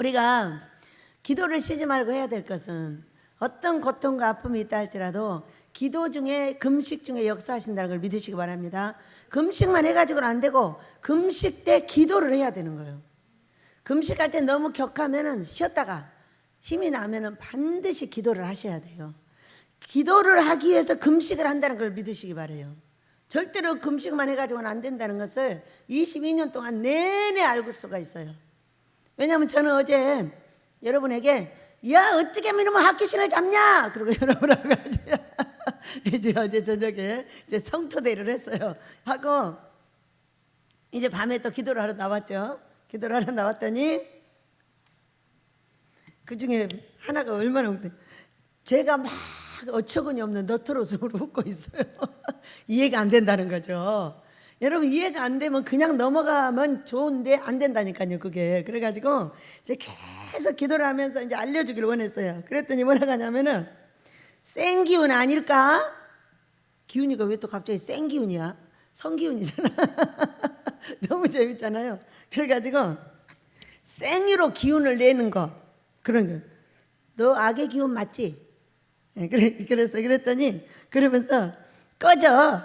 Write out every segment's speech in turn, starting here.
우리가 기도를 쉬지 말고 해야 될 것은 어떤 고통과 아픔이 있다 할지라도 기도 중에 금식 중에 역사하신다는 걸 믿으시기 바랍니다. 금식만 해가지고는 안 되고 금식 때 기도를 해야 되는 거예요. 금식할 때 너무 격하면은 쉬었다가 힘이 나면은 반드시 기도를 하셔야 돼요. 기도를 하기 위해서 금식을 한다는 걸 믿으시기 바라요. 절대로 금식만 해가지고는 안 된다는 것을 22년 동안 내내 알 수가 있어요. 왜냐하면 저는 어제 여러분에게 야 어떻게 이놈의 학기신을 잡냐 그리고 여러분하고 이제 어제 저녁에 이제 성토대를 했어요. 하고 이제 밤에 또 기도를 하러 나왔죠. 기도를 하러 나왔더니 그 중에 하나가 얼마나 웃대. 제가 막 어처구니 없는 너털웃음으로 웃고 있어요. 이해가 안 된다는 거죠. 여러분 이해가 안 되면 그냥 넘어가면 좋은데 안 된다니까요. 그게 그래가지고 이제 계속 기도를 하면서 이제 알려주기를 원했어요. 그랬더니 뭐라고 하냐면은 생기운 아닐까? 기운이가 왜 또 갑자기 생기운이야? 성기운이잖아. 너무 재밌잖아요. 그래가지고 생으로 기운을 내는 거 그런 거. 너 악의 기운 맞지? 그랬더니 그러면서 꺼져.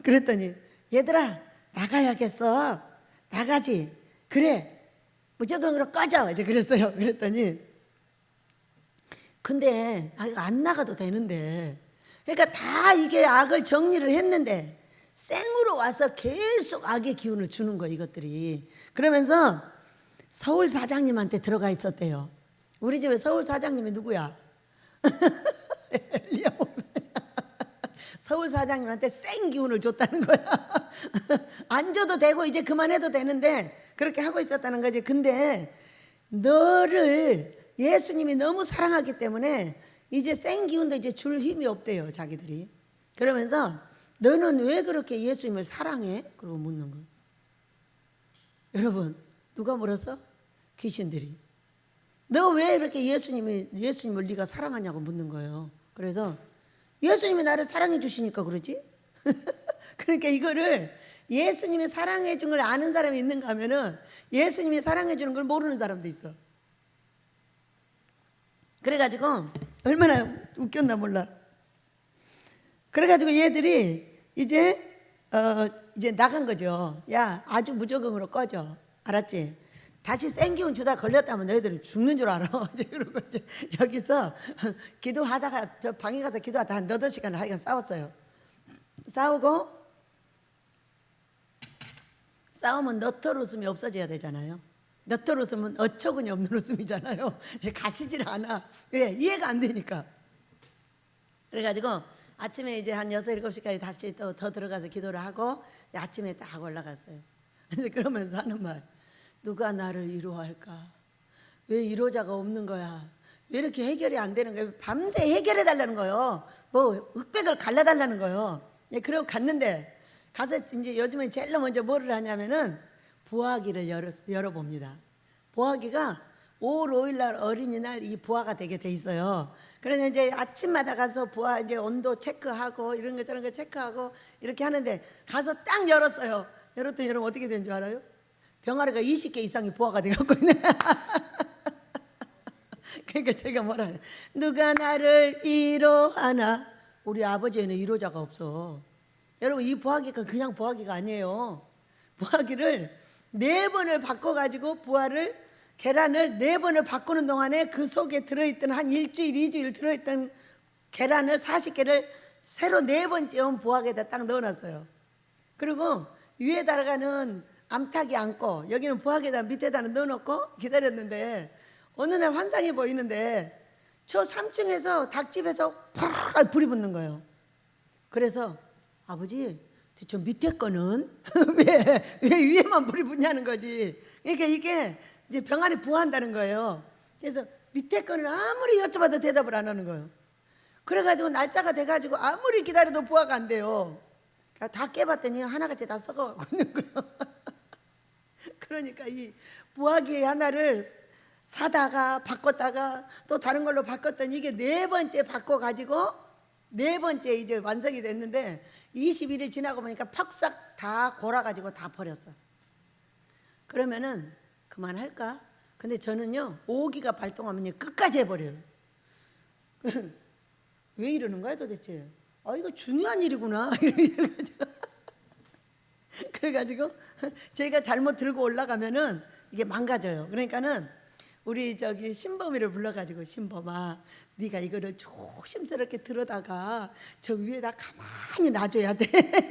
그랬더니 얘들아 나가야겠어. 나가지. 그래 무조건으로 꺼져. 이제 그랬어요. 그랬더니 근데 안 나가도 되는데 그러니까 다 이게 악을 정리를 했는데 생으로 와서 계속 악의 기운을 주는 거예요. 이것들이. 그러면서 서울 사장님한테 들어가 있었대요. 우리 집에 서울 사장님이 누구야? 엘리야 목사님. 서울 사장님한테 생 기운을 줬다는 거야. 안 줘도 되고 이제 그만해도 되는데 그렇게 하고 있었다는 거지. 근데 너를 예수님이 너무 사랑하기 때문에 이제 생 기운도 이제 줄 힘이 없대요. 자기들이. 그러면서 너는 왜 그렇게 예수님을 사랑해? 그러고 묻는 거예요. 여러분 누가 물었어? 귀신들이. 너 왜 이렇게 예수님을 네가 사랑하냐고 묻는 거예요. 그래서 예수님이 나를 사랑해 주시니까 그러지? 그러니까 이거를 예수님이 사랑해 준 걸 아는 사람이 있는가 하면은 예수님이 사랑해 주는 걸 모르는 사람도 있어. 그래가지고 얼마나 웃겼나 몰라. 그래가지고 얘들이 이제 나간 거죠. 야 아주 무조건으로 꺼져. 알았지? 다시 생기운 주다 걸렸다면 너희들은 죽는 줄 알아. 그러고 이제 여기서 기도하다가 저 방에 가서 기도하다 한 8시간을 하여간 싸웠어요. 싸우면 너털 웃음이 없어져야 되잖아요. 너털 웃음은 어처구니 없는 웃음이잖아요. 가시질 않아. 왜? 이해가 안 되니까. 그래가지고 아침에 이제 한 6, 7시까지 다시 또 더 들어가서 기도를 하고 아침에 딱 올라갔어요. 그러면서 하는 말. 누가 나를 위로할까? 왜 위로자가 없는 거야? 왜 이렇게 해결이 안 되는 거야? 밤새 해결해 달라는 거예요. 뭐 흑백을 갈라달라는 거예요. 그러고 갔는데 가서 이제 요즘에 제일 먼저 뭐를 하냐면은 부화기를 열어봅니다. 부화기가 5월 5일 날 어린이날 이 부화가 되게 돼 있어요. 그래서 이제 아침마다 가서 부화 이제 온도 체크하고 이런 거 저런 거 체크하고 이렇게 하는데 가서 딱 열었어요. 열었더니 여러분 어떻게 된 줄 알아요? 병아리가 20개 이상이 부화가 돼갖고 있네. 그러니까 제가 뭐라 해요? 누가 나를 위로하나? 우리 아버지에는 위로자가 없어. 여러분 이 부화기가 그냥 부화기가 아니에요. 부화기를 4번을 바꿔가지고 계란을 4번을 바꾸는 동안에 그 속에 들어있던 한 일주일 2주일 들어있던 계란을 40개를 새로 4번째 온 부화기에다 딱 넣어놨어요. 그리고 위에다가는 암탉이 앉고 여기는 부화기에다 밑에다 넣어놓고 기다렸는데 어느 날 환상이 보이는데 저 3층에서 닭집에서 팍 불이 붙는 거예요. 그래서 아버지 저 밑에 거는 왜 위에만 불이 붙냐는 거지. 그러니까 이게 이제 병아리 부화한다는 거예요. 그래서 밑에 거는 아무리 여쭤봐도 대답을 안 하는 거예요. 그래가지고 날짜가 돼가지고 아무리 기다려도 부화가 안 돼요. 다 깨봤더니 하나같이 다 썩어가고 있는 거예요. 그러니까 이 부화기 하나를 사다가 바꿨다가 또 다른 걸로 바꿨더니 이게 4번째 바꿔가지고 4번째 이제 완성이 됐는데 21일 지나고 보니까 팍싹 다 골아가지고 다 버렸어. 그러면은 그만할까? 근데 저는요, 오기가 발동하면 끝까지 해버려요. 왜 이러는 거야 도대체? 아, 이거 중요한 일이구나. 이래가지고. 그래가지고 제가 잘못 들고 올라가면은 이게 망가져요. 그러니까는 우리 저기 신범이를 불러가지고, 신범아, 네가 이거를 조심스럽게 들어다가 저 위에다 가만히 놔줘야 돼.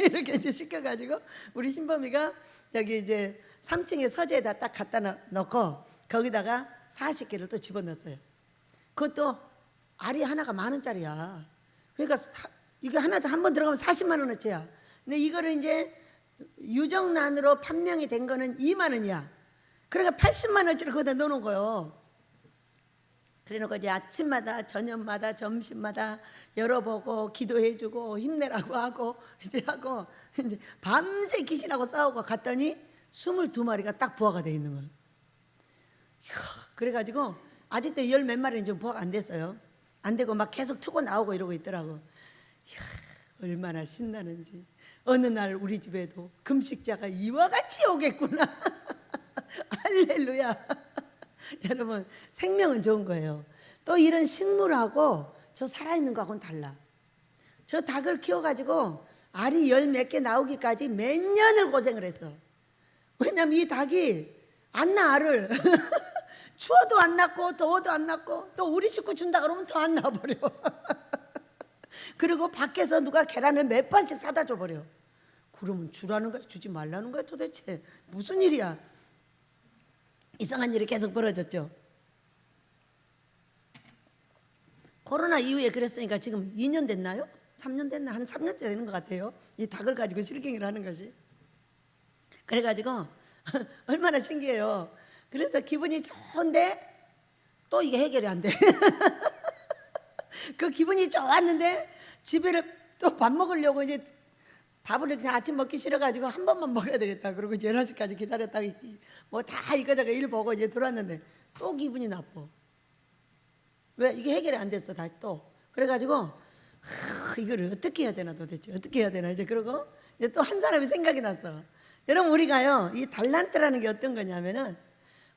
이렇게 이제 시켜가지고 우리 신범이가 여기 이제 3층에 서재에다 딱 갖다 놓고 거기다가 40개를 또 집어넣었어요. 그것도 알이 하나가 10,000원짜리야. 그러니까 이게 하나도 한 번 들어가면 40만 원어치야. 근데 이거를 이제 유정란으로 판명이 된 거는 2만 원이야. 그러니까 80만 원어치를 거기다 넣어놓은 거예요. 그래놓고 이제 아침마다 저녁마다 점심마다 열어보고 기도해주고 힘내라고 하고 이제 밤새 귀신하고 싸우고 갔더니 22마리가 딱 부화가 돼 있는 거예요. 이야, 그래가지고 아직도 10몇 마리는 좀 부화가 안 됐어요. 안 되고 막 계속 투고 나오고 이러고 있더라고. 이야, 얼마나 신나는지. 어느 날 우리 집에도 금식자가 이와 같이 오겠구나. 할렐루야. 여러분, 생명은 좋은 거예요. 또 이런 식물하고 저 살아있는 거하고는 달라. 저 닭을 키워가지고 알이 10몇 개 나오기까지 몇 년을 고생을 했어. 왜냐면 이 닭이 안 낳아, 알을. 추워도 안 낳고 더워도 안 낳고 또 우리 식구 준다 그러면 더 안 낳아버려. 그리고 밖에서 누가 계란을 몇 번씩 사다 줘버려. 그러면 주라는 거야 주지 말라는 거야 도대체 무슨 일이야. 이상한 일이 계속 벌어졌죠. 코로나 이후에 그랬으니까 지금 2년 됐나요? 3년 됐나? 한 3년째 되는 것 같아요. 이 닭을 가지고 실갱이를 하는 것이. 그래가지고 얼마나 신기해요. 그래서 기분이 좋은데 또 이게 해결이 안 돼. 그 기분이 좋았는데 집에 또 밥 먹으려고 이제 밥을 그냥 아침 먹기 싫어가지고 한 번만 먹어야 되겠다. 그리고 11시까지 기다렸다가 뭐 다 이거저거 일 보고 이제 들어왔는데 또 기분이 나빠. 왜? 이게 해결이 안 됐어. 다시 또. 그래가지고 이거를 어떻게 해야 되나 도대체 어떻게 해야 되나 이제 그러고 이제 또 한 사람이 생각이 났어. 여러분 우리가요 이 달란트라는 게 어떤 거냐면은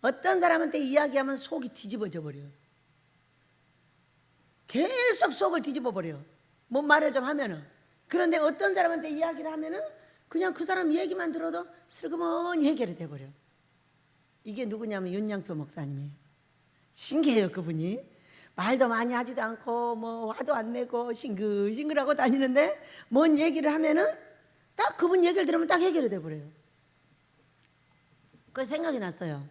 어떤 사람한테 이야기하면 속이 뒤집어져 버려요. 계속 속을 뒤집어 버려. 뭔 말을 좀 하면은. 그런데 어떤 사람한테 이야기를 하면은 그냥 그 사람 얘기만 들어도 슬그머니 해결이 돼 버려. 이게 누구냐면 윤양표 목사님이에요. 신기해요 그분이. 말도 많이 하지도 않고 뭐 화도 안 내고 싱글싱글하고 다니는데 뭔 얘기를 하면은 딱 그분 얘기를 들으면 딱 해결이 돼 버려요. 그 생각이 났어요.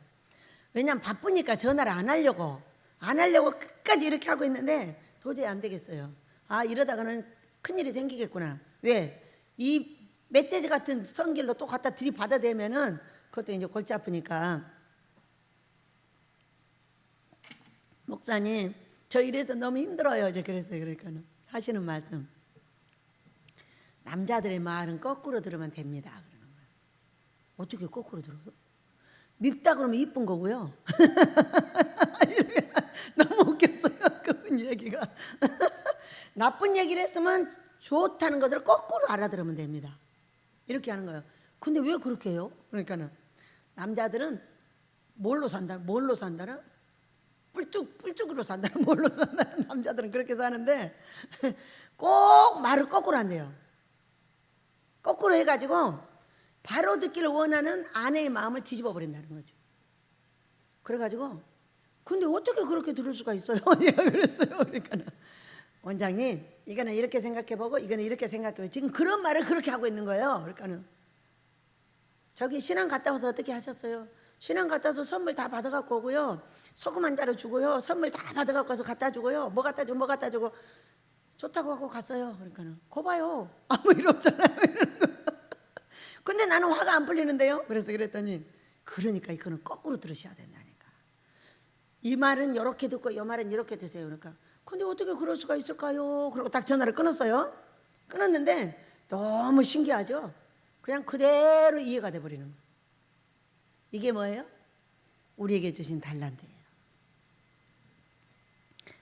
왜냐면 바쁘니까 전화를 안 하려고 끝까지 이렇게 하고 있는데 도저히 안 되겠어요. 아 이러다가는 큰일이 생기겠구나. 왜? 이 멧돼지 같은 성길로 또 갖다 들이받아 대면은 그것도 이제 골치 아프니까 목사님 저 이래서 너무 힘들어요. 이제 그랬어요. 그러니까는 하시는 말씀 남자들의 말은 거꾸로 들으면 됩니다. 그러는 거예요. 어떻게 거꾸로 들어요? 밉다 그러면 이쁜 거고요. 너무 웃겼어요. 그분 얘기가. 나쁜 얘기를 했으면 좋다는 것을 거꾸로 알아들으면 됩니다. 이렇게 하는 거예요. 근데 왜 그렇게 해요? 그러니까는 남자들은 뭘로 산다라? 뿔뚝으로 산다라? 뭘로 산다라? 남자들은 그렇게 사는데 꼭 말을 거꾸로 한대요. 거꾸로 해가지고 바로 듣기를 원하는 아내의 마음을 뒤집어 버린다는 거죠. 그래가지고 근데 어떻게 그렇게 들을 수가 있어요? 내가 그랬어요. 그러니까는 원장님 이거는 이렇게 생각해보고 이거는 이렇게 생각해보고 지금 그런 말을 그렇게 하고 있는 거예요. 그러니까는 저기 신앙 갔다 와서 어떻게 하셨어요? 신앙 갔다 와서 선물 다 받아갖고 오고요. 소금 한 자루 주고요. 선물 다 받아갖고 와서 갖다 주고요. 뭐 갖다 주고 좋다고 하고 갔어요. 그러니까는 거 봐요. 아무 일 없잖아요. 근데 나는 화가 안 풀리는데요. 그래서 그랬더니 그러니까 이거는 거꾸로 들으셔야 된다니까. 이 말은 이렇게 듣고 이 말은 이렇게 드세요. 그러니까 근데 어떻게 그럴 수가 있을까요? 그리고 딱 전화를 끊었어요. 끊었는데 너무 신기하죠. 그냥 그대로 이해가 돼버리는 거예요. 이게 뭐예요? 우리에게 주신 달란트예요.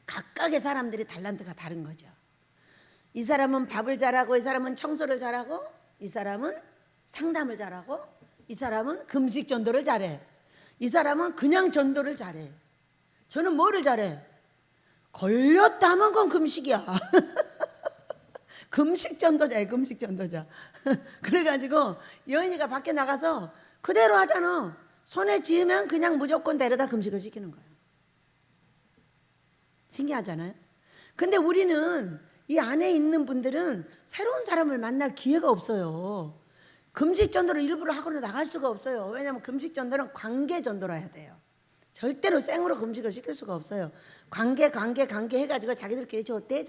각각의 사람들이 달란트가 다른 거죠. 이 사람은 밥을 잘하고 이 사람은 청소를 잘하고 이 사람은 상담을 잘하고 이 사람은 금식 전도를 잘해. 이 사람은 그냥 전도를 잘해. 저는 뭐를 잘해? 걸렸다 하면 그건 금식이야. 금식 전도자예요. 금식 전도자. 그래가지고 여인이가 밖에 나가서 그대로 하잖아. 손에 쥐으면 그냥 무조건 데려다 금식을 시키는 거예요. 신기하잖아요. 근데 우리는 이 안에 있는 분들은 새로운 사람을 만날 기회가 없어요. 금식 전도를 일부러 하고는 나갈 수가 없어요. 왜냐하면 금식 전도는 관계 전도라 해야 돼요. 절대로 생으로 금식을 시킬 수가 없어요. 관계 해가지고 자기들끼리 떼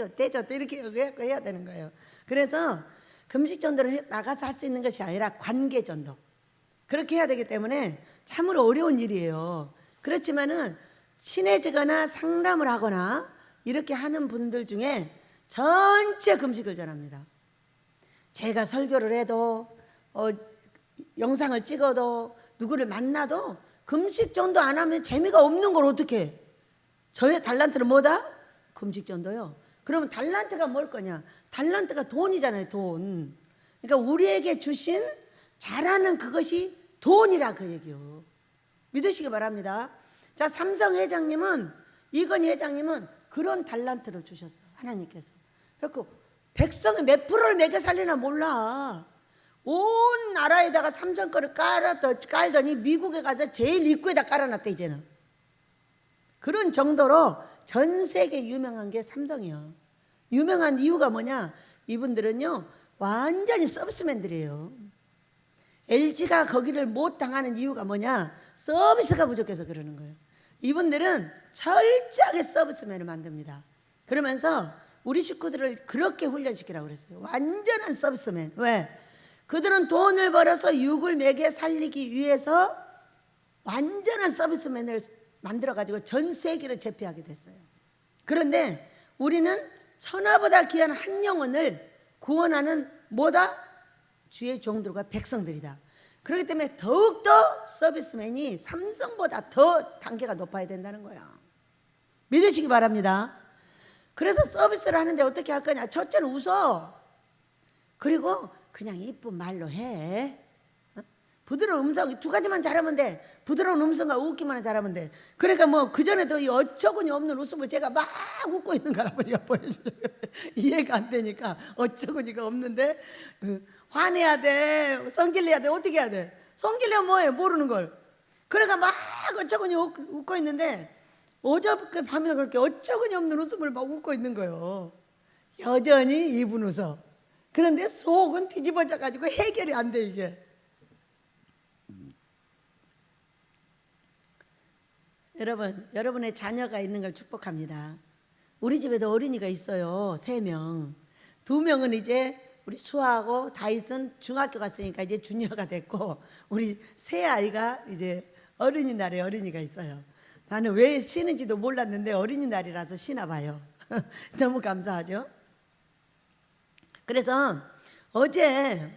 이렇게 해야 되는 거예요. 그래서 금식 전도를 나가서 할 수 있는 것이 아니라 관계 전도. 그렇게 해야 되기 때문에 참으로 어려운 일이에요. 그렇지만은 친해지거나 상담을 하거나 이렇게 하는 분들 중에 전체 금식을 전합니다. 제가 설교를 해도 영상을 찍어도 누구를 만나도 금식 전도 안 하면 재미가 없는 걸 어떻게 해? 저의 달란트는 뭐다? 금식 전도요. 그러면 달란트가 뭘 거냐? 달란트가 돈이잖아요. 돈. 그러니까 우리에게 주신 잘하는 그것이 돈이라 그 얘기요. 믿으시기 바랍니다. 자, 삼성 회장님은, 이건희 회장님은 그런 달란트를 주셨어요. 하나님께서. 그래서 백성이 몇 프로를 매겨 살리나 몰라. 온 나라에다가 삼성 거를 깔더니 미국에 가서 제일 입구에다 깔아놨대 이제는. 그런 정도로 전 세계 유명한 게 삼성이요. 유명한 이유가 뭐냐? 이분들은요 완전히 서비스맨들이에요. LG가 거기를 못 당하는 이유가 뭐냐? 서비스가 부족해서 그러는 거예요. 이분들은 철저하게 서비스맨을 만듭니다. 그러면서 우리 식구들을 그렇게 훈련시키라고 그랬어요. 완전한 서비스맨. 왜? 그들은 돈을 벌어서 육을 매게 살리기 위해서 완전한 서비스맨을 만들어가지고 전 세계를 제패하게 됐어요. 그런데 우리는 천하보다 귀한 한 영혼을 구원하는 뭐다? 주의 종들과 백성들이다. 그렇기 때문에 더욱더 서비스맨이 삼성보다 더 단계가 높아야 된다는 거야. 믿으시기 바랍니다. 그래서 서비스를 하는데 어떻게 할 거냐? 첫째는 웃어. 그리고 그냥 이쁜 말로 해. 부드러운 음성 두 가지만 잘하면 돼. 부드러운 음성과 웃기만 잘하면 돼. 그러니까 뭐 그전에도 이 어처구니 없는 웃음을 제가 막 웃고 있는 거 할아버지가 보여주죠. 이해가 안 되니까 어처구니가 없는데 화내야 돼, 성질내야 돼. 어떻게 해야 돼? 성질내면 뭐해? 모르는 걸. 그러니까 막 어처구니 웃고 있는데 어저께 밤에 그렇게 어처구니 없는 웃음을 막 웃고 있는 거예요. 여전히 입은 웃어. 그런데 속은 뒤집어져 가지고 해결이 안 돼 이게. 여러분, 여러분의 자녀가 있는 걸 축복합니다. 우리 집에도 어린이가 있어요. 3명. 2명은 이제 우리 수아하고 다윗은 중학교 갔으니까 이제 주니어가 됐고, 우리 새 아이가 이제 어린이날에 어린이가 있어요. 나는 왜 쉬는지도 몰랐는데 어린이날이라서 쉬나 봐요. 너무 감사하죠. 그래서 어제,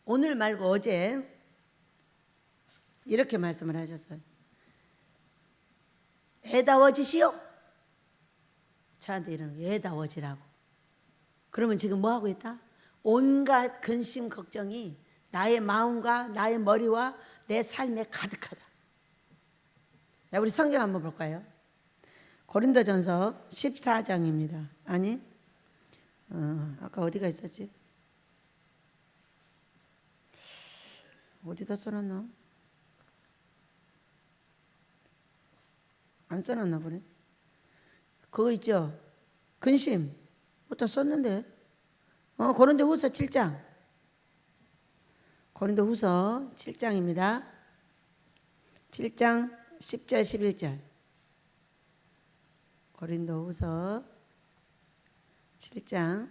오늘 말고 어제 이렇게 말씀을 하셨어요. 애다워지시오. 저한테 이러는 거예요. 애다워지라고. 그러면 지금 뭐 하고 있다? 온갖 근심 걱정이 나의 마음과 나의 머리와 내 삶에 가득하다. 자, 우리 성경 한번 볼까요? 고린도전서 14장입니다. 아니, 아까 어디가 있었지? 어디다 써놨나? 안 써놨나 보네. 그거 있죠? 근심. 어디다 썼는데? 고린도후서 7장. 고린도후서 7장입니다. 7장 10절 11절. 고린도후서 7장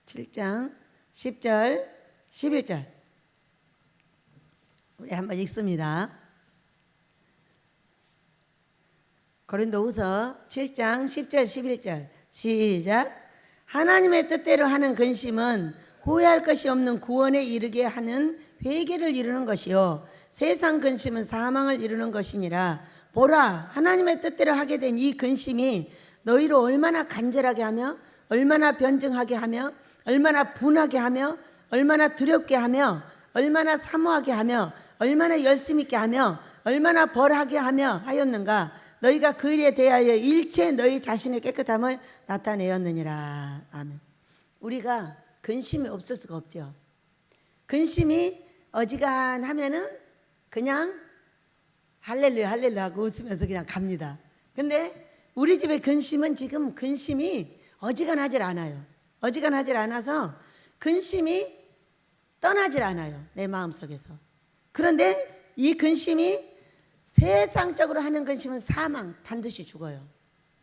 10절 11절. 우리 한번 읽습니다. 고린도후서 7장 10절 11절 시작. 하나님의 뜻대로 하는 근심은 후회할 것이 없는 구원에 이르게 하는 회개를 이루는 것이요 세상 근심은 사망을 이루는 것이니라. 보라, 하나님의 뜻대로 하게 된 이 근심이 너희로 얼마나 간절하게 하며 얼마나 변증하게 하며 얼마나 분하게 하며 얼마나 두렵게 하며 얼마나 사모하게 하며 얼마나 열심 있게 하며 얼마나 벌하게 하며 하였는가. 너희가 그 일에 대하여 일체 너희 자신의 깨끗함을 나타내었느니라. 아멘. 우리가 근심이 없을 수가 없죠. 근심이 어지간하면은 그냥 할렐루야 할렐루야 하고 웃으면서 그냥 갑니다. 근데 우리 집의 근심은 지금 근심이 어지간하질 않아요. 어지간하질 않아서 근심이 떠나질 않아요. 내 마음속에서. 그런데 이 근심이 세상적으로 하는 근심은 사망, 반드시 죽어요.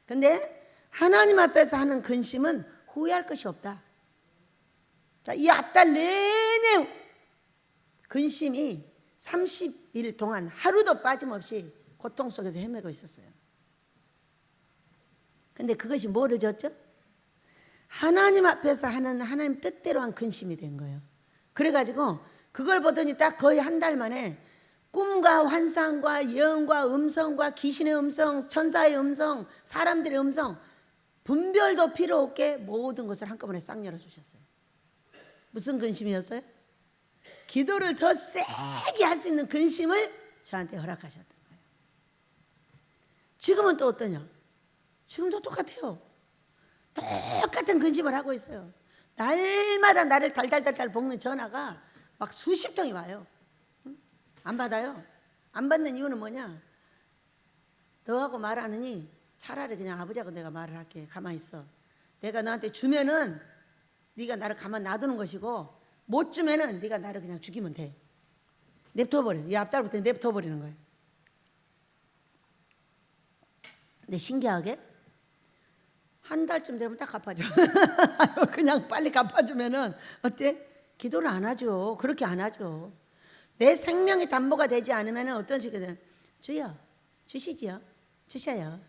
근데 하나님 앞에서 하는 근심은 후회할 것이 없다. 자, 이 앞달 내내 근심이 30일 동안 하루도 빠짐없이 고통 속에서 헤매고 있었어요. 근데 그것이 뭐를 줬죠? 하나님 앞에서 하는 하나님 뜻대로 한 근심이 된 거예요. 그래가지고 그걸 보더니 딱 거의 한 달 만에 꿈과 환상과 예언과 음성과 귀신의 음성, 천사의 음성, 사람들의 음성, 분별도 필요 없게 모든 것을 한꺼번에 싹 열어주셨어요. 무슨 근심이었어요? 기도를 더 세게 할 수 있는 근심을 저한테 허락하셨던 거예요. 지금은 또 어떠냐? 지금도 똑같아요. 똑같은 근심을 하고 있어요. 날마다 나를 달달달달 볶는 전화가 막 수십 통이 와요. 안 받아요. 안 받는 이유는 뭐냐? 너하고 말하느니 차라리 그냥 아버지하고 내가 말을 할게. 가만히 있어. 내가 너한테 주면은 네가 나를 가만 놔두는 것이고 못 주면은 네가 나를 그냥 죽이면 돼. 냅둬버려. 이 앞달부터 냅둬버리는 거예요. 근데 신기하게 한 달쯤 되면 딱 갚아줘. 그냥 빨리 갚아주면은 어때? 기도를 안 하죠. 그렇게 안 하죠. 내 생명이 담보가 되지 않으면 어떤 식이든 주여 주시지요. 주셔요.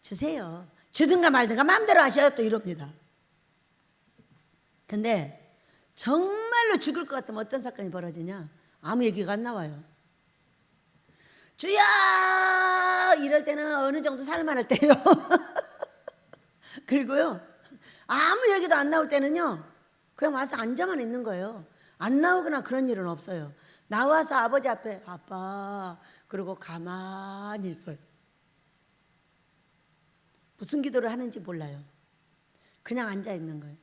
주세요. 주든가 말든가 마음대로 하셔요. 또 이럽니다. 근데 정말로 죽을 것 같으면 어떤 사건이 벌어지냐? 아무 얘기가 안 나와요. 주여 이럴 때는 어느 정도 살만할 때요. 그리고요 아무 얘기도 안 나올 때는요 그냥 와서 앉아만 있는 거예요. 안 나오거나 그런 일은 없어요. 나와서 아버지 앞에 아빠 그러고 가만히 있어요. 무슨 기도를 하는지 몰라요. 그냥 앉아 있는 거예요.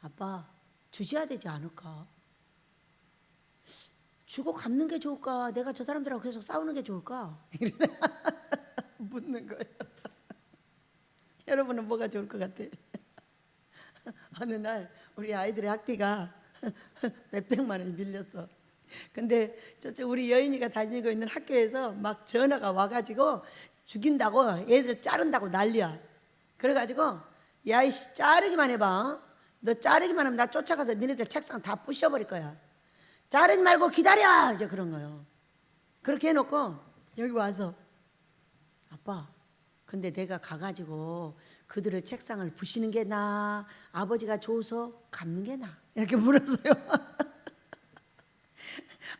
아빠 주셔야 되지 않을까? 주고 갚는 게 좋을까? 내가 저 사람들하고 계속 싸우는 게 좋을까? 묻는 거예요. 여러분은 뭐가 좋을 것 같아요? 어느 날 우리 아이들의 학비가 몇백만 원이 밀렸어. 근데 저쪽 우리 여인이가 다니고 있는 학교에서 막 전화가 와가지고 죽인다고 애들 자른다고 난리야. 그래가지고 야 이씨 자르기만 해봐. 너 자르기만 하면 나 쫓아가서 니네들 책상 다 부셔버릴 거야. 자르지 말고 기다려 이제 그런 거예요. 그렇게 해놓고 여기 와서 아빠 근데 내가 가가지고 그들의 책상을 부시는 게 나아 아버지가 줘서 갚는 게 나아 이렇게 물었어요.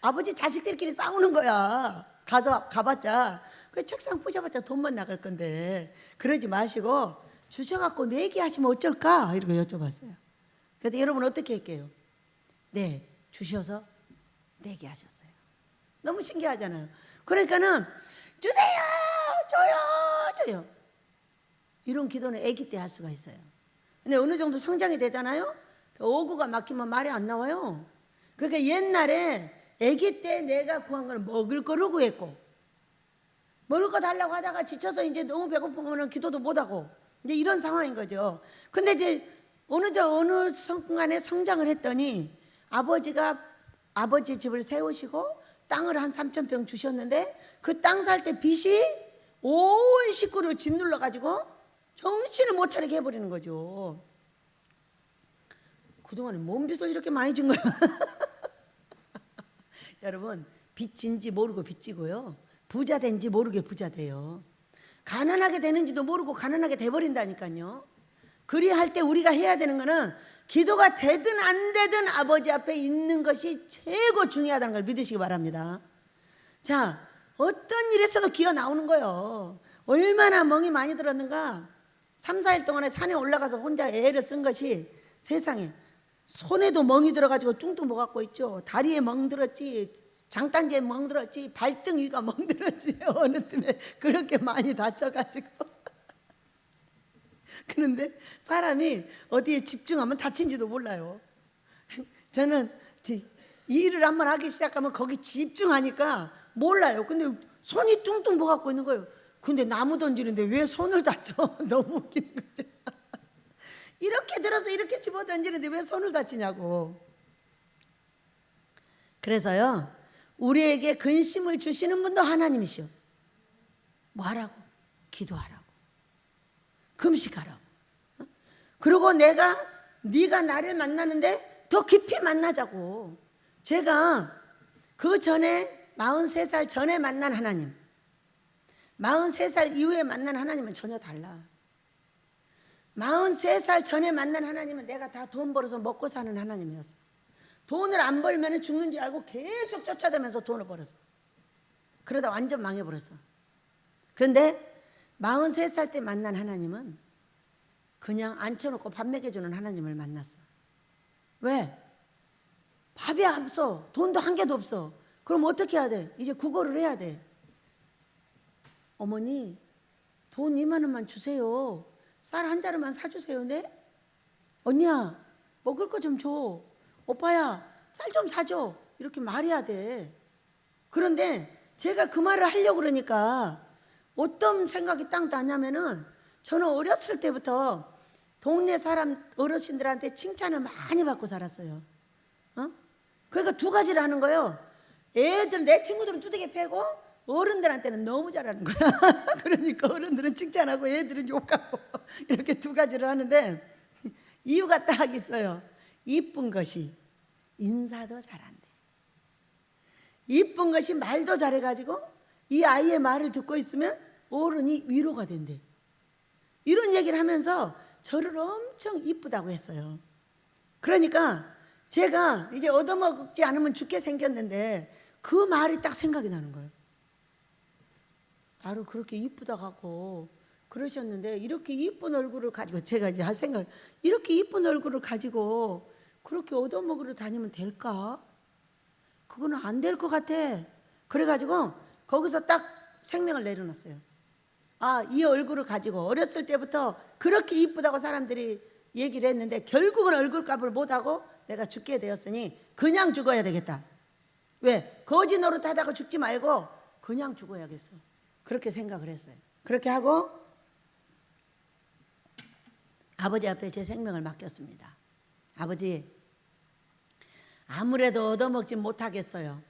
아버지 자식들끼리 싸우는 거야. 가봤자 그 책상 부셔봤자 돈만 나갈 건데 그러지 마시고 주셔갖고 내기하시면 어쩔까 이렇게 여쭤봤어요. 그래서 여러분 어떻게 할게요? 네 주셔서 내기하셨어요. 너무 신기하잖아요. 그러니까는 주세요 줘요 이런 기도는 아기 때 할 수가 있어요. 근데 어느 정도 성장이 되잖아요. 어구가 막히면 말이 안 나와요. 그러니까 옛날에 아기 때 내가 구한 거는 먹을 거를 구했고 먹을 거 달라고 하다가 지쳐서 이제 너무 배고프면 기도도 못하고 이제 이런 상황인 거죠. 근데 이제 어느 순간에 성장을 했더니 아버지가 아버지 집을 세우시고 땅을 한 3,000평 주셨는데 그 땅 살 때 빚이 온 식구를 짓눌러 가지고 정신을 못 차리게 해버리는 거죠. 그동안에 뭔 빚을 이렇게 많이 진 거야. 여러분 빚진지 모르고 빚지고요 부자 된지 모르게 부자 돼요. 가난하게 되는지도 모르고 가난하게 돼버린다니까요. 그리할 때 우리가 해야 되는 거는 기도가 되든 안 되든 아버지 앞에 있는 것이 최고 중요하다는 걸 믿으시기 바랍니다. 자, 어떤 일에서도 기어 나오는 거예요. 얼마나 멍이 많이 들었는가. 3, 4일 동안에 산에 올라가서 혼자 애를 쓴 것이 세상에 손에도 멍이 들어가지고 뚱뚱 먹었고 있죠. 다리에 멍들었지, 장단지에 멍들었지, 발등 위가 멍들었지. 어느 틈에 그렇게 많이 다쳐가지고. 그런데 사람이 어디에 집중하면 다친지도 몰라요. 저는 이 일을 한번 하기 시작하면 거기 집중하니까 몰라요. 근데 손이 뚱뚱 먹어갖고 있는 거예요. 근데 나무 던지는데 왜 손을 다쳐? 너무 웃기는 거죠. 이렇게 들어서 이렇게 집어 던지는데 왜 손을 다치냐고. 그래서요, 우리에게 근심을 주시는 분도 하나님이시오. 뭐 하라고? 기도하라고, 금식하라고. 그리고 네가 나를 만나는데 더 깊이 만나자고. 제가 그 전에 43살 전에 만난 하나님, 43살 이후에 만난 하나님은 전혀 달라. 43살 전에 만난 하나님은 내가 다 돈 벌어서 먹고 사는 하나님이었어. 돈을 안 벌면 죽는 줄 알고 계속 쫓아다니면서 돈을 벌었어. 그러다 완전 망해버렸어. 그런데 43살 때 만난 하나님은 그냥 앉혀놓고 밥 먹여주는 하나님을 만났어. 왜? 밥이 없어. 돈도 한 개도 없어. 그럼 어떻게 해야 돼? 이제 구걸을 해야 돼. 어머니, 돈 2만 원만 주세요. 쌀 한 자루만 사주세요. 네? 언니야, 먹을 거 좀 줘. 오빠야, 쌀 좀 사줘. 이렇게 말해야 돼. 그런데 제가 그 말을 하려고 그러니까 어떤 생각이 딱 나냐면은, 저는 어렸을 때부터 동네 사람 어르신들한테 칭찬을 많이 받고 살았어요. 그러니까 두 가지를 하는 거예요. 내 친구들은 두들겨 패고 어른들한테는 너무 잘하는 거야. 그러니까 어른들은 칭찬하고 애들은 욕하고 이렇게 두 가지를 하는데, 이유가 딱 있어요. 이쁜 것이 인사도 잘한대. 이쁜 것이 말도 잘해가지고 이 아이의 말을 듣고 있으면 어른이 위로가 된대. 이런 얘기를 하면서 저를 엄청 이쁘다고 했어요. 그러니까 제가 이제 얻어먹지 않으면 죽게 생겼는데 그 말이 딱 생각이 나는 거예요. 나를 그렇게 이쁘다고 하고 그러셨는데, 이렇게 이쁜 얼굴을 가지고, 제가 이제 할 생각, 이렇게 이쁜 얼굴을 가지고 그렇게 얻어먹으러 다니면 될까? 그거는 안 될 것 같아. 그래가지고 거기서 딱 생명을 내려놨어요. 이 얼굴을 가지고 어렸을 때부터 그렇게 이쁘다고 사람들이 얘기를 했는데 결국은 얼굴값을 못하고 내가 죽게 되었으니 그냥 죽어야 되겠다. 왜? 거지 노릇하다가 죽지 말고 그냥 죽어야겠어. 그렇게 생각을 했어요. 그렇게 하고 아버지 앞에 제 생명을 맡겼습니다. 아버지, 아무래도 얻어먹지 못하겠어요.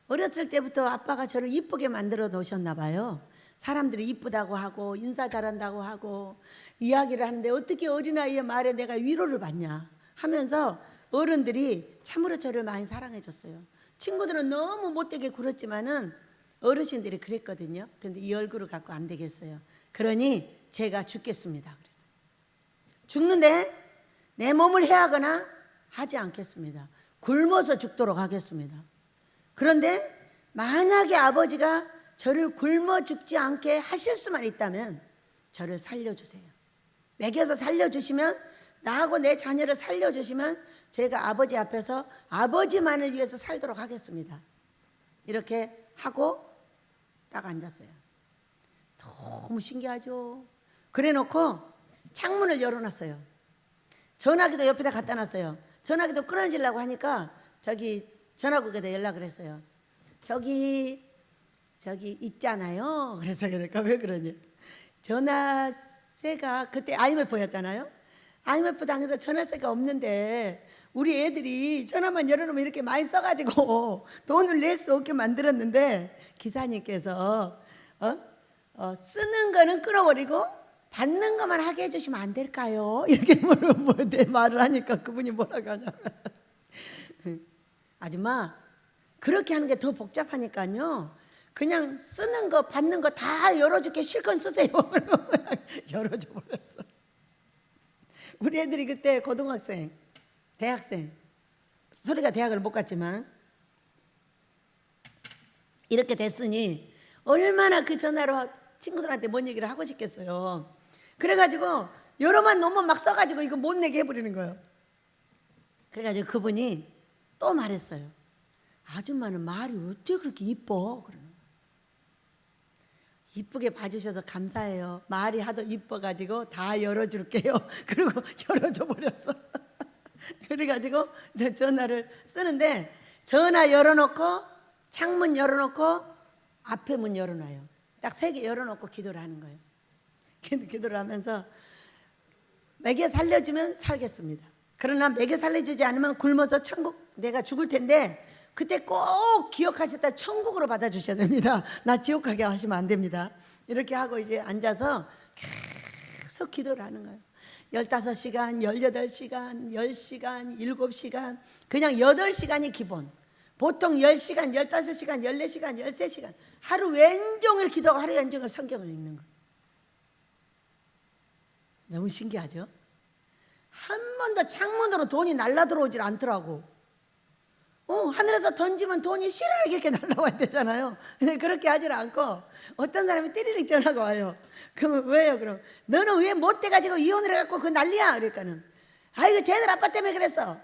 어렸을 때부터 아빠가 저를 이쁘게 만들어 놓으셨나 봐요. 사람들이 이쁘다고 하고 인사 잘한다고 하고 이야기를 하는데 어떻게 어린아이의 말에 내가 위로를 받냐 하면서 어른들이 참으로 저를 많이 사랑해 줬어요. 친구들은 너무 못되게 굴었지만은 어르신들이 그랬거든요. 근데 이 얼굴을 갖고 안 되겠어요. 그러니 제가 죽겠습니다. 그래서 죽는데 내 몸을 해하거나 하지 않겠습니다. 굶어서 죽도록 하겠습니다. 그런데 만약에 아버지가 저를 굶어 죽지 않게 하실 수만 있다면 저를 살려주세요. 먹여서 살려주시면, 나하고 내 자녀를 살려주시면 제가 아버지 앞에서 아버지만을 위해서 살도록 하겠습니다. 이렇게 하고 딱 앉았어요. 너무 신기하죠. 그래 놓고 창문을 열어놨어요. 전화기도 옆에다 갖다 놨어요. 전화기도 끊어지려고 하니까 저기 전화국에다 연락을 했어요. 저기 있잖아요. 그래서 그러니까 왜 그러냐, 전화세가 그때 IMF였잖아요. IMF 당해서 전화세가 없는데 우리 애들이 전화만 열어놓으면 이렇게 많이 써가지고 돈을 낼 수 없게 만들었는데, 기사님께서 쓰는 거는 끊어버리고 받는 것만 하게 해주시면 안 될까요? 이렇게 내 말을 하니까 그분이 뭐라고 하냐면, 아줌마, 그렇게 하는 게 더 복잡하니까요, 그냥 쓰는 거 받는 거 다 열어줄게, 실컷 쓰세요. 열어줘 버렸어. 우리 애들이 그때 고등학생, 대학생, 소리가 대학을 못 갔지만 이렇게 됐으니 얼마나 그 전화로 친구들한테 뭔 얘기를 하고 싶겠어요. 그래가지고 여러만 놓으면 막 써가지고 이거 못 내게 해버리는 거예요. 그래가지고 그분이 또 말했어요. 아줌마는 말이 어째 그렇게 이뻐? 그러는 거예요. 이쁘게 봐주셔서 감사해요. 말이 하도 이뻐가지고 다 열어줄게요. 그리고 열어줘 버렸어. 그래가지고 전화를 쓰는데 전화 열어놓고 창문 열어놓고 앞에 문 열어놔요. 딱 3개 열어놓고 기도를 하는 거예요. 기도를 하면서 먹여 살려주면 살겠습니다. 그러나 먹여 살려주지 않으면 굶어서 천국 내가 죽을 텐데 그때 꼭 기억하셨다 천국으로 받아주셔야 됩니다. 나 지옥 가게 하시면 안 됩니다. 이렇게 하고 이제 앉아서 계속 기도를 하는 거예요. 15시간, 18시간, 10시간, 7시간 그냥 8시간이 기본. 보통 10시간, 15시간, 14시간, 13시간 하루 왼종일 기도하고 하루 왼종일 성경을 읽는 거예요. 너무 신기하죠? 한 번도 창문으로 돈이 날라들어오질 않더라고. 하늘에서 던지면 돈이 시리르게 이렇게 날라와야 되잖아요. 근데 그렇게 하질 않고 어떤 사람이 띠리릭 전화가 와요. 그러면 왜요? 그럼 너는 왜 못돼가지고 이혼을 해갖고 그 난리야? 그러니까는 아이고 쟤들 아빠 때문에 그랬어.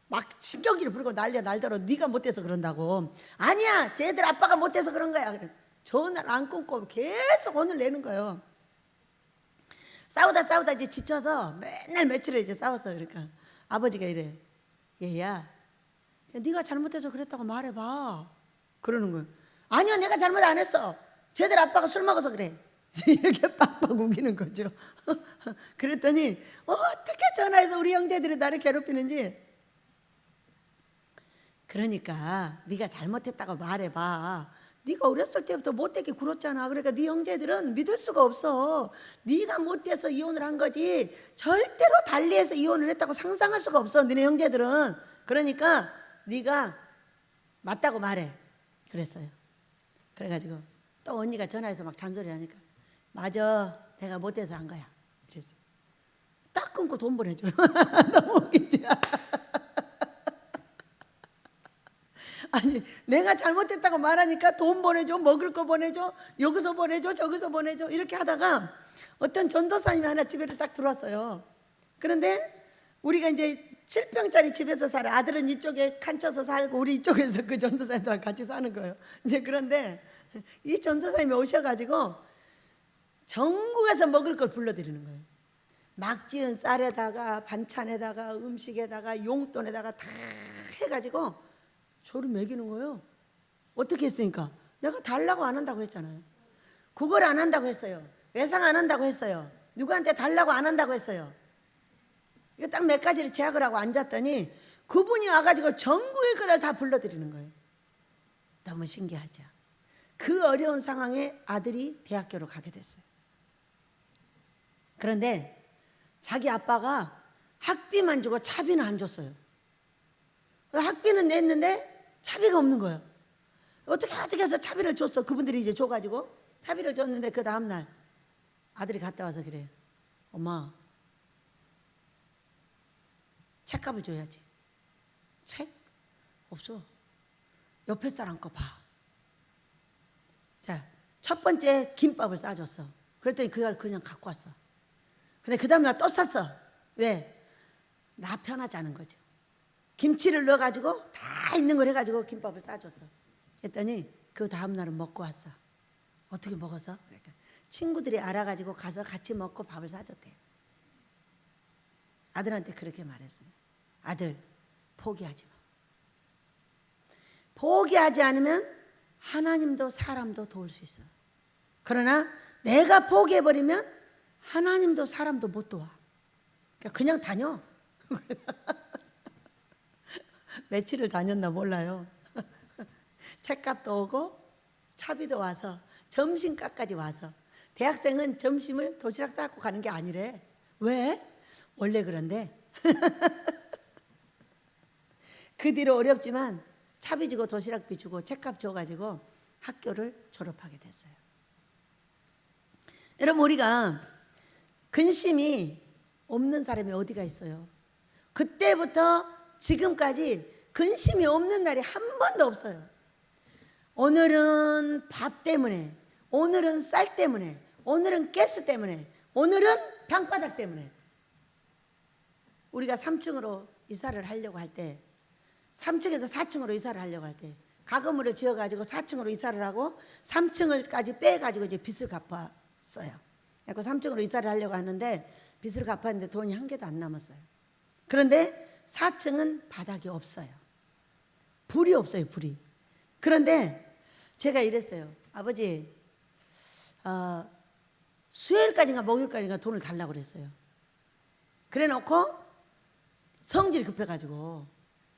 막 신경질을 부리고 난리야 날더러 네가 못돼서 그런다고. 아니야 쟤들 아빠가 못돼서 그런 거야. 전화를 안 끊고 계속 혼을 내는 거예요. 싸우다 이제 지쳐서 맨날 며칠을 이제 싸웠어. 그러니까 아버지가 이래. 얘야 네가 잘못해서 그랬다고 말해봐. 그러는 거예요. 아니요 내가 잘못 안 했어. 쟤들 아빠가 술 먹어서 그래. 이렇게 빡빡 우기는 거죠. 그랬더니 어떻게 전화해서 우리 형제들이 나를 괴롭히는지. 그러니까 네가 잘못했다고 말해봐. 네가 어렸을 때부터 못되게 굴었잖아. 그러니까 네 형제들은 믿을 수가 없어. 네가 못돼서 이혼을 한 거지 절대로 달리해서 이혼을 했다고 상상할 수가 없어. 너네 형제들은. 그러니까 네가 맞다고 말해. 그랬어요. 그래가지고 또 언니가 전화해서 막 잔소리를 하니까 맞아 내가 못돼서 한 거야. 그랬어요. 딱 끊고 돈 보내줘. 너무 웃기지. 아니 내가 잘못했다고 말하니까 돈 보내줘, 먹을 거 보내줘, 여기서 보내줘, 저기서 보내줘 이렇게 하다가 어떤 전도사님이 하나 집에를 딱 들어왔어요. 그런데 우리가 이제 7평짜리 집에서 살아. 아들은 이쪽에 칸쳐서 살고 우리 이쪽에서 그 전도사님들랑 같이 사는 거예요. 이제 그런데 이 전도사님이 오셔가지고 전국에서 먹을 걸 불러드리는 거예요. 막 지은 쌀에다가 반찬에다가 음식에다가 용돈에다가 다 해가지고 저를 먹이는 거예요. 어떻게 했으니까? 내가 달라고 안 한다고 했잖아요. 그걸 안 한다고 했어요. 외상 안 한다고 했어요. 누구한테 달라고 안 한다고 했어요. 이거 딱 몇 가지를 제약을 하고 앉았더니 그분이 와가지고 전국의 거를 다 불러드리는 거예요. 너무 신기하죠. 그 어려운 상황에 아들이 대학교로 가게 됐어요. 그런데 자기 아빠가 학비만 주고 차비는 안 줬어요. 학비는 냈는데 차비가 없는 거예요. 어떻게 해서 차비를 줬어. 그분들이 이제 줘가지고 차비를 줬는데 그 다음날 아들이 갔다 와서 그래요. 엄마 책값을 줘야지. 책? 없어. 옆에 사람 거 봐. 자, 첫 번째 김밥을 싸줬어. 그랬더니 그걸 그냥 갖고 왔어. 근데 그 다음날 또 쌌어. 왜? 나 편하자는 거죠. 김치를 넣어가지고 다 있는 걸 해가지고 김밥을 싸줬어. 했더니 그 다음날은 먹고 왔어. 어떻게 먹었어? 그러니까 친구들이 알아가지고 가서 같이 먹고 밥을 사줬대요. 아들한테 그렇게 말했어요. 아들 포기하지 마. 포기하지 않으면 하나님도 사람도 도울 수 있어. 그러나 내가 포기해버리면 하나님도 사람도 못 도와. 그러니까 그냥 다녀. 며칠을 다녔나 몰라요. 책값도 오고 차비도 와서 점심값까지 와서. 대학생은 점심을 도시락 싸고 가는 게 아니래. 왜? 원래 그런데. 그 뒤로 어렵지만 차비 주고 도시락비 주고 책값 줘가지고 학교를 졸업하게 됐어요. 여러분 우리가 근심이 없는 사람이 어디가 있어요? 그때부터 지금까지 근심이 없는 날이 한 번도 없어요. 오늘은 밥 때문에, 오늘은 쌀 때문에, 오늘은 가스 때문에, 오늘은 방바닥 때문에. 우리가 3층으로 이사를 하려고 할 때 3층에서 4층으로 이사를 하려고 할 때 가건물을 지어가지고 4층으로 이사를 하고 3층을까지 빼가지고 이제 빚을 갚았어요. 그래서 3층으로 이사를 하려고 하는데 빚을 갚았는데 돈이 한 개도 안 남았어요. 그런데 4층은 바닥이 없어요. 불이 없어요, 불이. 그런데 제가 이랬어요. 아버지, 수요일까지인가 목요일까지인가 돈을 달라고 그랬어요. 그래 놓고 성질이 급해가지고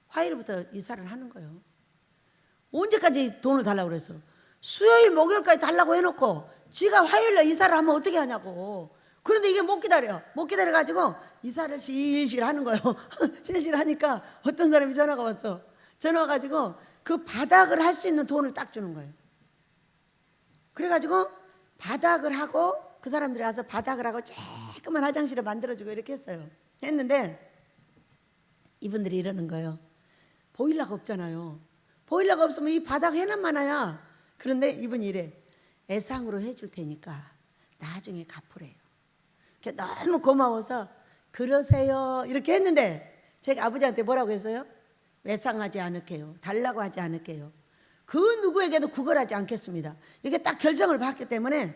화요일부터 이사를 하는 거예요. 언제까지 돈을 달라고 그랬어? 수요일 목요일까지 달라고 해놓고 지가 화요일날 이사를 하면 어떻게 하냐고. 그런데 이게 못 기다려가지고 이사를 실실 하는 거예요. 실실 하니까 어떤 사람이 전화가 왔어. 전화 와가지고 그 바닥을 할 수 있는 돈을 딱 주는 거예요. 그래가지고 바닥을 하고 그 사람들이 와서 바닥을 하고 조그만 화장실을 만들어주고 이렇게 했어요. 했는데 이분들이 이러는 거예요. 보일러가 없잖아요. 보일러가 없으면 이 바닥 해놨마나야. 그런데 이분이 이래. 애상으로 해줄 테니까 나중에 갚으래요. 너무 고마워서 그러세요 이렇게 했는데 제가 아버지한테 뭐라고 했어요? 외상하지 않을게요. 달라고 하지 않을게요. 그 누구에게도 구걸하지 않겠습니다. 이게 딱 결정을 받기 때문에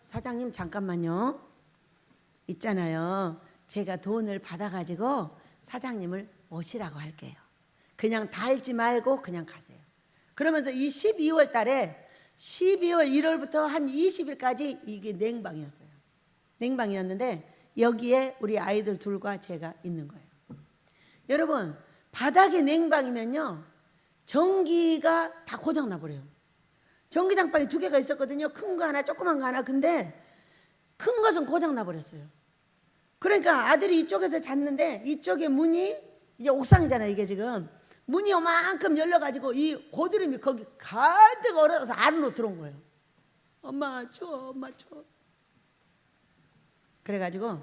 사장님 잠깐만요. 있잖아요. 제가 돈을 받아가지고 사장님을 모시라고 할게요. 그냥 달지 말고 그냥 가세요. 그러면서 이 12월 달에 12월 1월부터 한 20일까지 이게 냉방이었어요. 냉방이었는데 여기에 우리 아이들 둘과 제가 있는 거예요. 여러분 바닥에 냉방이면요 전기가 다 고장나 버려요. 전기장판이 2개가 있었거든요. 큰 거 하나 조그만 거 하나. 근데 큰 것은 고장나 버렸어요. 그러니까 아들이 이쪽에서 잤는데 이쪽에 문이 이제 옥상이잖아요. 이게 지금 문이 요만큼 열려가지고 이 고드름이 거기 가득 얼어서 안으로 들어온 거예요. 엄마 추워, 엄마 추워. 그래가지고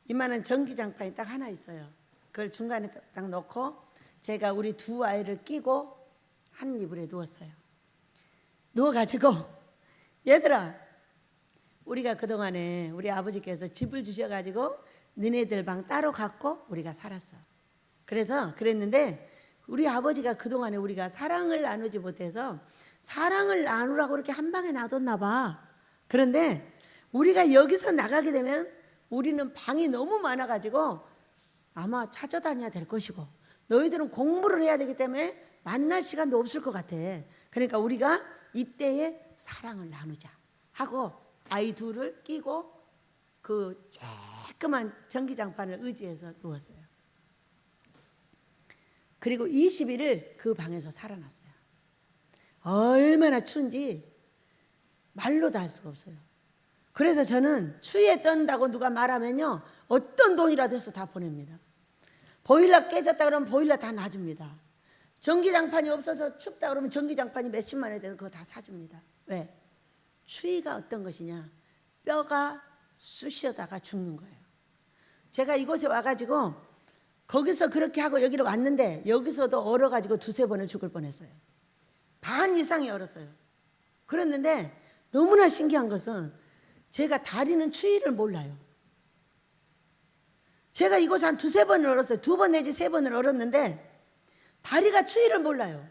이만한 전기장판이 딱 하나 있어요. 그걸 중간에 딱 놓고 제가 우리 2 아이를 끼고 한 이불에 누웠어요. 누워가지고 얘들아 우리가 그동안에 우리 아버지께서 집을 주셔가지고 너네들 방 따로 갖고 우리가 살았어. 그래서 그랬는데 우리 아버지가 그동안에 우리가 사랑을 나누지 못해서 사랑을 나누라고 이렇게 한 방에 놔뒀나 봐. 그런데 우리가 여기서 나가게 되면 우리는 방이 너무 많아가지고 아마 찾아다녀야 될 것이고 너희들은 공부를 해야 되기 때문에 만날 시간도 없을 것 같아. 그러니까 우리가 이때에 사랑을 나누자 하고 아이 둘을 끼고 그 쬐끄만 전기장판을 의지해서 누웠어요. 그리고 20일을 그 방에서 살아났어요. 얼마나 추운지 말로도 할 수가 없어요. 그래서 저는 추위에 떤다고 누가 말하면요 어떤 돈이라도 해서 다 보냅니다. 보일러 깨졌다 그러면 보일러 다 놔줍니다. 전기장판이 없어서 춥다 그러면 전기장판이 몇십만 원에 돼서 그거 다 사줍니다. 왜? 추위가 어떤 것이냐? 뼈가 쑤시다가 죽는 거예요. 제가 이곳에 와가지고 거기서 그렇게 하고 여기로 왔는데 여기서도 얼어가지고 2-3번을 죽을 뻔했어요. 반 이상이 얼었어요. 그랬는데 너무나 신기한 것은 제가 다리는 추위를 몰라요. 제가 이곳에 한 2-3번을 얼었어요. 2번 내지 3번을 얼었는데 다리가 추위를 몰라요.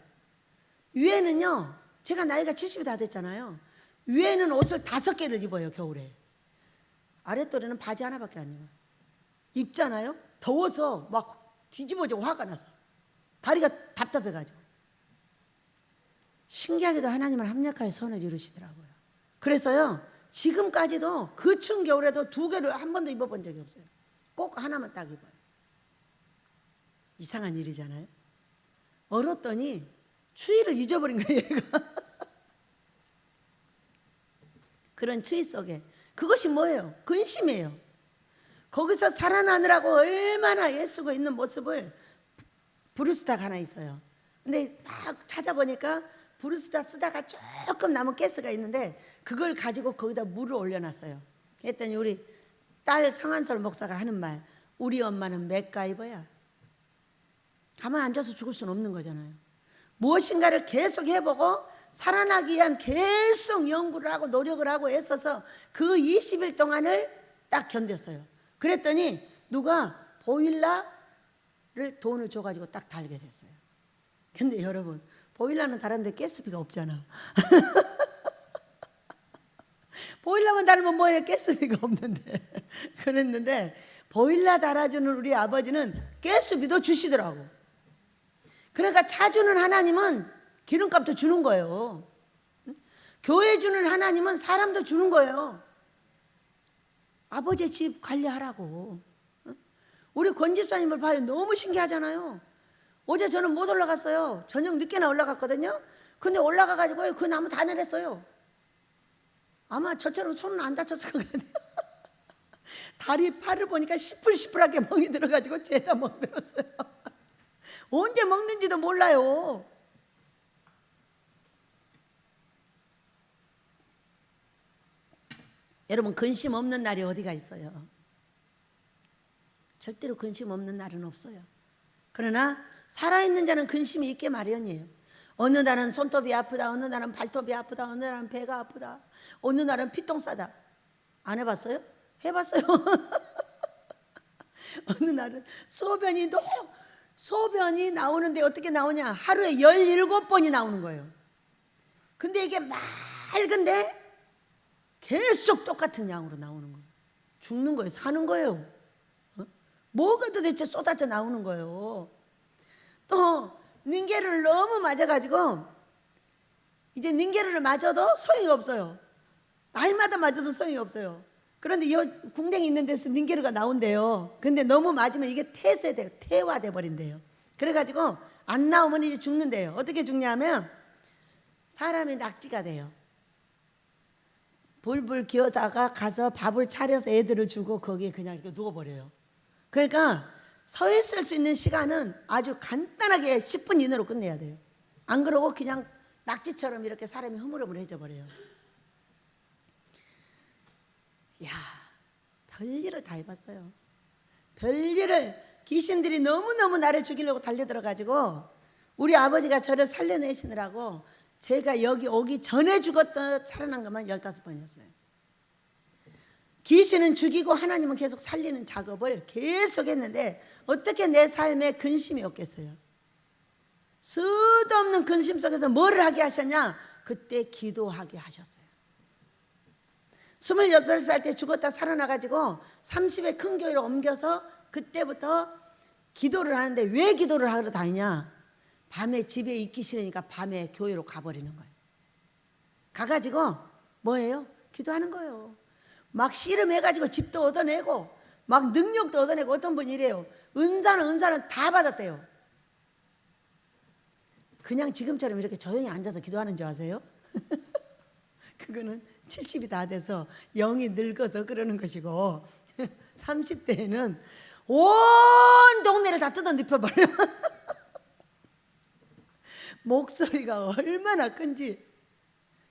위에는요 제가 나이가 70이 다 됐잖아요. 위에는 옷을 5개를 입어요 겨울에. 아랫도리는 바지 하나밖에 안 입어요. 입잖아요. 더워서 막 뒤집어지고 화가 나서 다리가 답답해가지고. 신기하게도 하나님은 합력하여 선을 이루시더라고요. 그래서요 지금까지도 그 추운 겨울에도 2개를 한 번도 입어본 적이 없어요. 꼭 하나만 딱 입어요. 이상한 일이잖아요. 얼었더니 추위를 잊어버린 거예요 얘가. 그런 추위 속에 그것이 뭐예요? 근심이에요. 거기서 살아나느라고 얼마나 애쓰고 있는 모습을 브루스타가 하나 있어요. 근데 막 찾아보니까 브루스타 쓰다가 조금 남은 가스가 있는데 그걸 가지고 거기다 물을 올려놨어요. 했더니 우리 딸 성한솔 목사가 하는 말, 우리 엄마는 맥가이버야. 가만 앉아서 죽을 수는 없는 거잖아요. 무엇인가를 계속 해보고 살아나기 위한 계속 연구를 하고 노력을 하고 애써서 그 20일 동안을 딱 견뎠어요. 그랬더니 누가 보일러를 돈을 줘가지고 딱 달게 됐어요. 근데 여러분, 보일러는 다른데 가스비가 없잖아. 보일러만 달면 뭐해? 가스비가 없는데. 그랬는데 보일러 달아주는 우리 아버지는 가스비도 주시더라고. 그러니까 차 주는 하나님은 기름값도 주는 거예요. 교회 주는 하나님은 사람도 주는 거예요. 아버지의 집 관리하라고. 우리 권 집사님을 봐요. 너무 신기하잖아요. 어제 저는 못 올라갔어요. 저녁 늦게나 올라갔거든요. 근데 올라가가지고 그 나무 다 내렸어요. 아마 저처럼 손은 안 다쳤을 것 같아요. 다리 팔을 보니까 시풀시풀하게 멍이 들어가지고 죄다 멍들었어요. 언제 먹는지도 몰라요. 여러분, 근심 없는 날이 어디가 있어요? 절대로 근심 없는 날은 없어요. 그러나 살아있는 자는 근심이 있게 마련이에요. 어느 날은 손톱이 아프다, 어느 날은 발톱이 아프다, 어느 날은 배가 아프다, 어느 날은 피똥 싸다. 안 해봤어요? 해봤어요. 어느 날은 소변이 나오는데 어떻게 나오냐? 하루에 17번이 나오는 거예요. 근데 이게 맑은데 계속 똑같은 양으로 나오는 거예요. 죽는 거예요? 사는 거예요? 뭐가 도대체 쏟아져 나오는 거예요? 또 닌게르를 너무 맞아가지고 이제 닌게르를 맞아도 소용이 없어요. 날마다 맞아도 소용이 없어요. 그런데 이 궁뎅이 있는 데서 닌게르가 나온대요. 근데 너무 맞으면 이게 태화돼 버린대요. 그래가지고 안 나오면 이제 죽는데요. 어떻게 죽냐면 사람이 낙지가 돼요. 불불 기어다가 가서 밥을 차려서 애들을 주고 거기에 그냥 이렇게 누워버려요. 그러니까 서 있을 수 있는 시간은 아주 간단하게 10분 이내로 끝내야 돼요. 안 그러고 그냥 낙지처럼 이렇게 사람이 흐물흐물해져 버려요. 야, 별일을 다 해봤어요. 별일을 귀신들이 너무너무 나를 죽이려고 달려들어가지고 우리 아버지가 저를 살려내시느라고 제가 여기 오기 전에 죽었다 살아난 것만 15번이었어요. 귀신은 죽이고 하나님은 계속 살리는 작업을 계속 했는데 어떻게 내 삶에 근심이 없겠어요? 수도 없는 근심 속에서 뭐를 하게 하셨냐? 그때 기도하게 하셨어요. 28살 때 죽었다 살아나가지고 30의 큰 교회로 옮겨서 그때부터 기도를 하는데 왜 기도를 하러 다니냐? 밤에 집에 있기 싫으니까 밤에 교회로 가버리는 거예요. 가가지고 뭐예요? 기도하는 거예요. 막 씨름해가지고 집도 얻어내고 막 능력도 얻어내고 어떤 분이 이래요. 은사는 다 받았대요. 그냥 지금처럼 이렇게 조용히 앉아서 기도하는 줄 아세요? 그거는 70이 다 돼서 영이 늙어서 그러는 것이고 30대에는 온 동네를 다 뜯어 눕혀버려요. 목소리가 얼마나 큰지.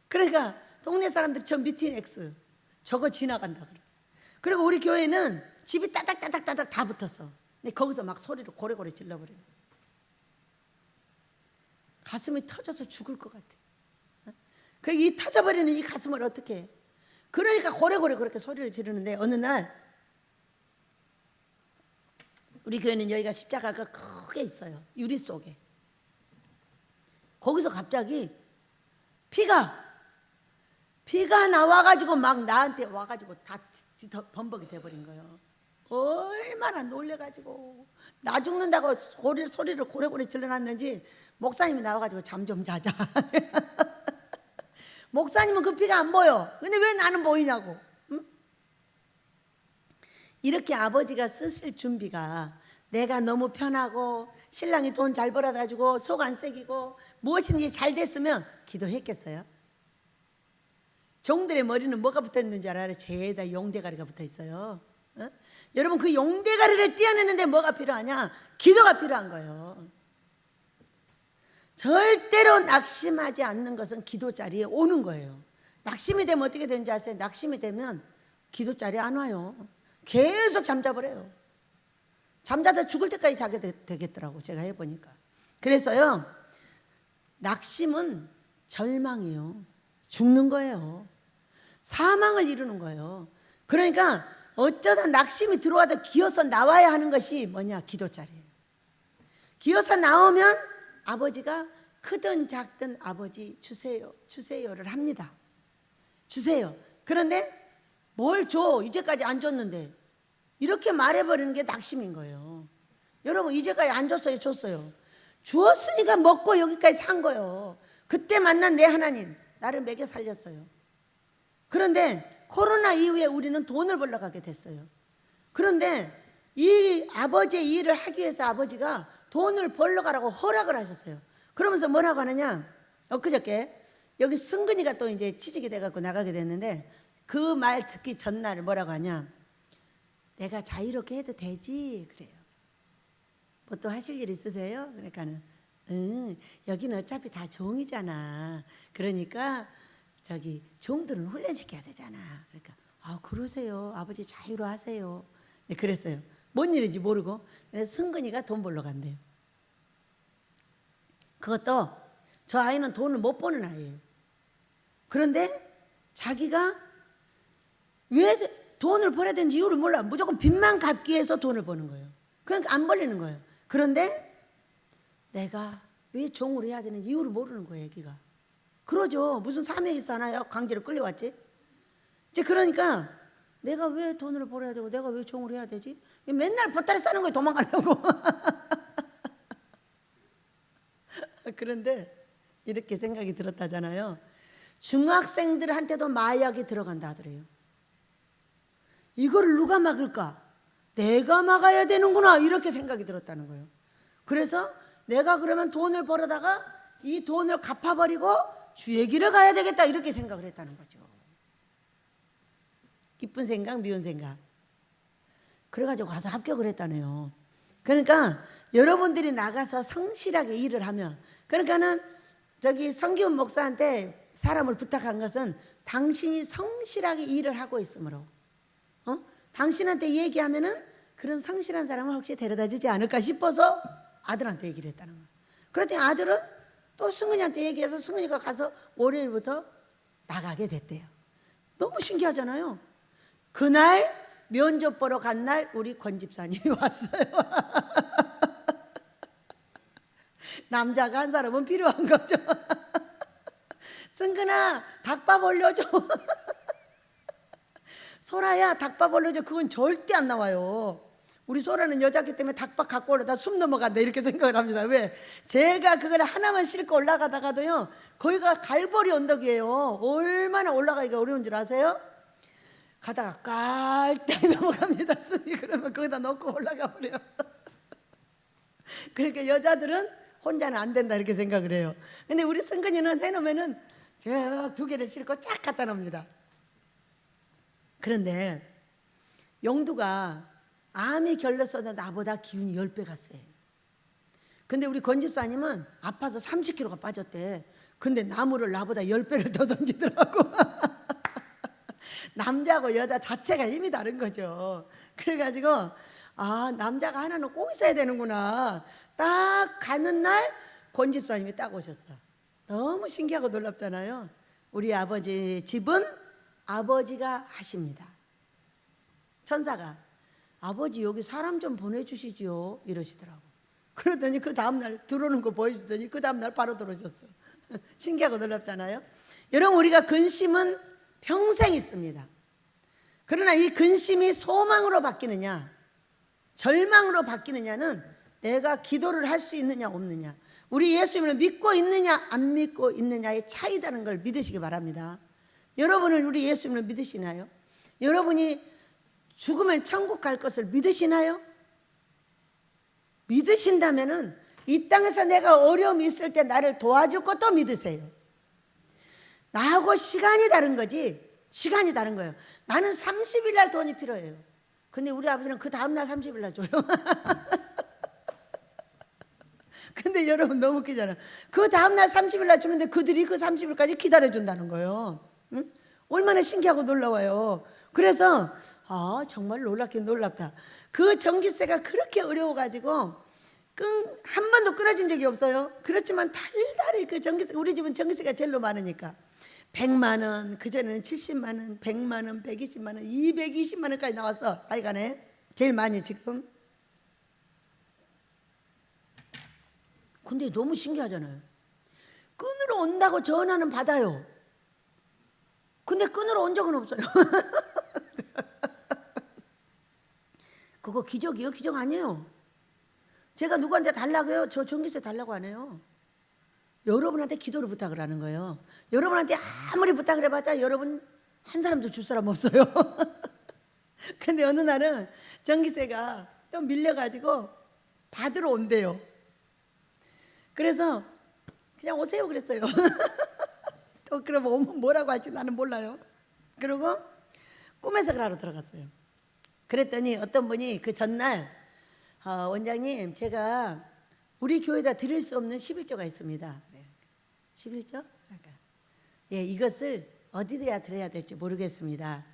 그러니까 동네 사람들이 저 미팅 X 저거 지나간다 그래. 그리고 우리 교회는 집이 따닥따닥따닥 다 붙었어. 근데 거기서 막 소리를 고래고래 질러버려요. 가슴이 터져서 죽을 것 같아. 그 이 터져버리는 이 가슴을 어떻게 해? 그러니까 고래고래 그렇게 소리를 지르는데 어느 날 우리 교회는 여기가 십자가가 크게 있어요. 유리 속에. 거기서 갑자기 피가 나와가지고 막 나한테 와가지고 다 범벅이 돼버린 거예요. 얼마나 놀래가지고 나 죽는다고 소리를 고래고래 질러놨는지 목사님이 나와가지고 잠 좀 자자. 목사님은 그 피가 안 보여. 근데 왜 나는 보이냐고. 응? 이렇게 아버지가 쓰실 준비가 내가 너무 편하고 신랑이 돈 잘 벌어다 주고 속 안 새기고 무엇인지 잘 됐으면 기도했겠어요? 종들의 머리는 뭐가 붙어있는지 알아요? 죄에다 용대가리가 붙어있어요. 어? 여러분 그 용대가리를 떼어내는데 뭐가 필요하냐? 기도가 필요한 거예요. 절대로 낙심하지 않는 것은 기도 자리에 오는 거예요. 낙심이 되면 어떻게 되는지 아세요? 낙심이 되면 기도 자리에 안 와요. 계속 잠자버려요. 잠자다 죽을 때까지 자게 되겠더라고 제가 해보니까. 그래서요 낙심은 절망이에요. 죽는 거예요. 사망을 이루는 거예요. 그러니까 어쩌다 낙심이 들어와도 기어서 나와야 하는 것이 뭐냐? 기도자리예요. 기어서 나오면 아버지가 크든 작든 아버지 주세요, 주세요를 합니다. 주세요. 그런데 뭘 줘? 이제까지 안 줬는데. 이렇게 말해버리는 게 낙심인 거예요. 여러분, 이제까지 안 줬어요, 줬어요? 주었으니까 먹고 여기까지 산 거예요. 그때 만난 내 하나님, 나를 먹여 살렸어요. 그런데 코로나 이후에 우리는 돈을 벌러 가게 됐어요. 그런데 이 아버지의 일을 하기 위해서 아버지가 돈을 벌러 가라고 허락을 하셨어요. 그러면서 뭐라고 하느냐? 엊그저께 여기 승근이가 또 이제 취직이 돼갖고 나가게 됐는데 그 말 듣기 전날 뭐라고 하냐? 내가 자유롭게 해도 되지? 그래요. 뭐 또 하실 일 있으세요? 그러니까는 여기는 어차피 다 종이잖아. 그러니까 저기 종들은 훈련시켜야 되잖아. 그러니까 아 그러세요. 아버지 자유로 하세요. 네, 그랬어요. 뭔 일인지 모르고 승근이가 돈 벌러 간대요. 그것도 저 아이는 돈을 못 버는 아이예요. 그런데 자기가 왜 돈을 벌어야 되는지 이유를 몰라. 무조건 빚만 갚기 위해서 돈을 버는 거예요. 그러니까 안 벌리는 거예요. 그런데 내가 왜 종을 해야 되는지 이유를 모르는 거예요, 애기가. 그러죠. 무슨 사명이 있어 하나요? 강제로 끌려왔지. 이제 그러니까 내가 왜 돈을 벌어야 되고 내가 왜 종을 해야 되지? 맨날 보따리 싸는 거예요, 도망가려고. 그런데 이렇게 생각이 들었다잖아요. 중학생들한테도 마약이 들어간다 하더래요. 이거를 누가 막을까? 내가 막아야 되는구나 이렇게 생각이 들었다는 거예요. 그래서 내가 그러면 돈을 벌어다가 이 돈을 갚아버리고 주의 길을 가야 되겠다 이렇게 생각을 했다는 거죠. 기쁜 생각, 미운 생각. 그래가지고 가서 합격을 했다네요. 그러니까 여러분들이 나가서 성실하게 일을 하면, 그러니까는 저기 성기훈 목사한테 사람을 부탁한 것은 당신이 성실하게 일을 하고 있으므로 당신한테 얘기하면은 그런 성실한 사람을 혹시 데려다 주지 않을까 싶어서 아들한테 얘기를 했다는 거예요. 그랬더니 아들은 또 승근이한테 얘기해서 승근이가 가서 월요일부터 나가게 됐대요. 너무 신기하잖아요. 그날 면접 보러 간 날 우리 권 집사님이 왔어요. 남자가 한 사람은 필요한 거죠. 승근아 닭밥 올려줘. 소라야 닭밥 올려줘. 그건 절대 안 나와요. 우리 소라는 여자기 때문에 닭밥 갖고 올라다 숨 넘어간다 이렇게 생각을 합니다. 왜? 제가 그걸 하나만 싣고 올라가다가도요, 거기가 갈보리 언덕이에요. 얼마나 올라가기가 어려운 줄 아세요? 가다가 깔딱 넘어갑니다. 숨이. 그러면 거기다 놓고 올라가 버려요. 그러니까 여자들은 혼자는 안 된다 이렇게 생각을 해요. 근데 우리 승근이는 해놓으면은 저 두 개를 싣고 쫙 갖다 놉니다. 그런데 영두가 암이 결렸어도 나보다 기운이 10배가 세. 근데 우리 권 집사님은 아파서 30kg가 빠졌대. 근데 나무를 나보다 10배를 더 던지더라고. 남자하고 여자 자체가 힘이 다른 거죠. 그래가지고 아 남자가 하나는 꼭 있어야 되는구나. 딱 가는 날 권 집사님이 딱 오셨어. 너무 신기하고 놀랍잖아요. 우리 아버지 집은 아버지가 하십니다. 천사가 아버지 여기 사람 좀 보내주시죠 이러시더라고. 그러더니 그 다음날 들어오는 거 보여주더니 그 다음날 바로 들어오셨어. 신기하고 놀랍잖아요. 여러분 우리가 근심은 평생 있습니다. 그러나 이 근심이 소망으로 바뀌느냐 절망으로 바뀌느냐는 내가 기도를 할 수 있느냐 없느냐, 우리 예수님을 믿고 있느냐 안 믿고 있느냐의 차이다는 걸 믿으시기 바랍니다. 여러분은 우리 예수님을 믿으시나요? 여러분이 죽으면 천국 갈 것을 믿으시나요? 믿으신다면은 이 땅에서 내가 어려움이 있을 때 나를 도와줄 것도 믿으세요. 나하고 시간이 다른 거지. 시간이 다른 거예요. 나는 30일 날 돈이 필요해요. 근데 우리 아버지는 그 다음날 30일 날 줘요. 근데 여러분 너무 웃기잖아요. 그 다음날 30일 날 주는데 그들이 그 30일까지 기다려준다는 거예요. 응? 얼마나 신기하고 놀라워요. 그래서 아 정말 놀랍긴 놀랍다. 그 전기세가 그렇게 어려워가지고 한 번도 끊어진 적이 없어요. 그렇지만 달달이 그 전기세, 우리 집은 전기세가 제일로 많으니까 100만 원, 그전에는 70만 원, 100만 원, 120만 원, 220만 원까지 나왔어. 하여간에 제일 많이 지금. 근데 너무 신기하잖아요. 끊으러 온다고 전화는 받아요. 근데 끊으러 온 적은 없어요. 그거 기적이요? 기적 아니에요. 제가 누구한테 달라고 해요? 저 전기세 달라고 안 해요. 여러분한테 기도를 부탁을 하는 거예요. 여러분한테 아무리 부탁을 해봤자 여러분 한 사람도 줄 사람 없어요. 근데 어느 날은 전기세가 또 밀려가지고 받으러 온대요. 그래서 그냥 오세요 그랬어요. 또 그러면 오면 뭐라고 할지 나는 몰라요. 그리고 꿈에서 그러러 들어갔어요. 그랬더니 어떤 분이 그 전날 원장님 제가 우리 교회에다 드릴 수 없는 11조가 있습니다. 11조? 그러니까 예, 이것을 어디다 드려야 될지 모르겠습니다.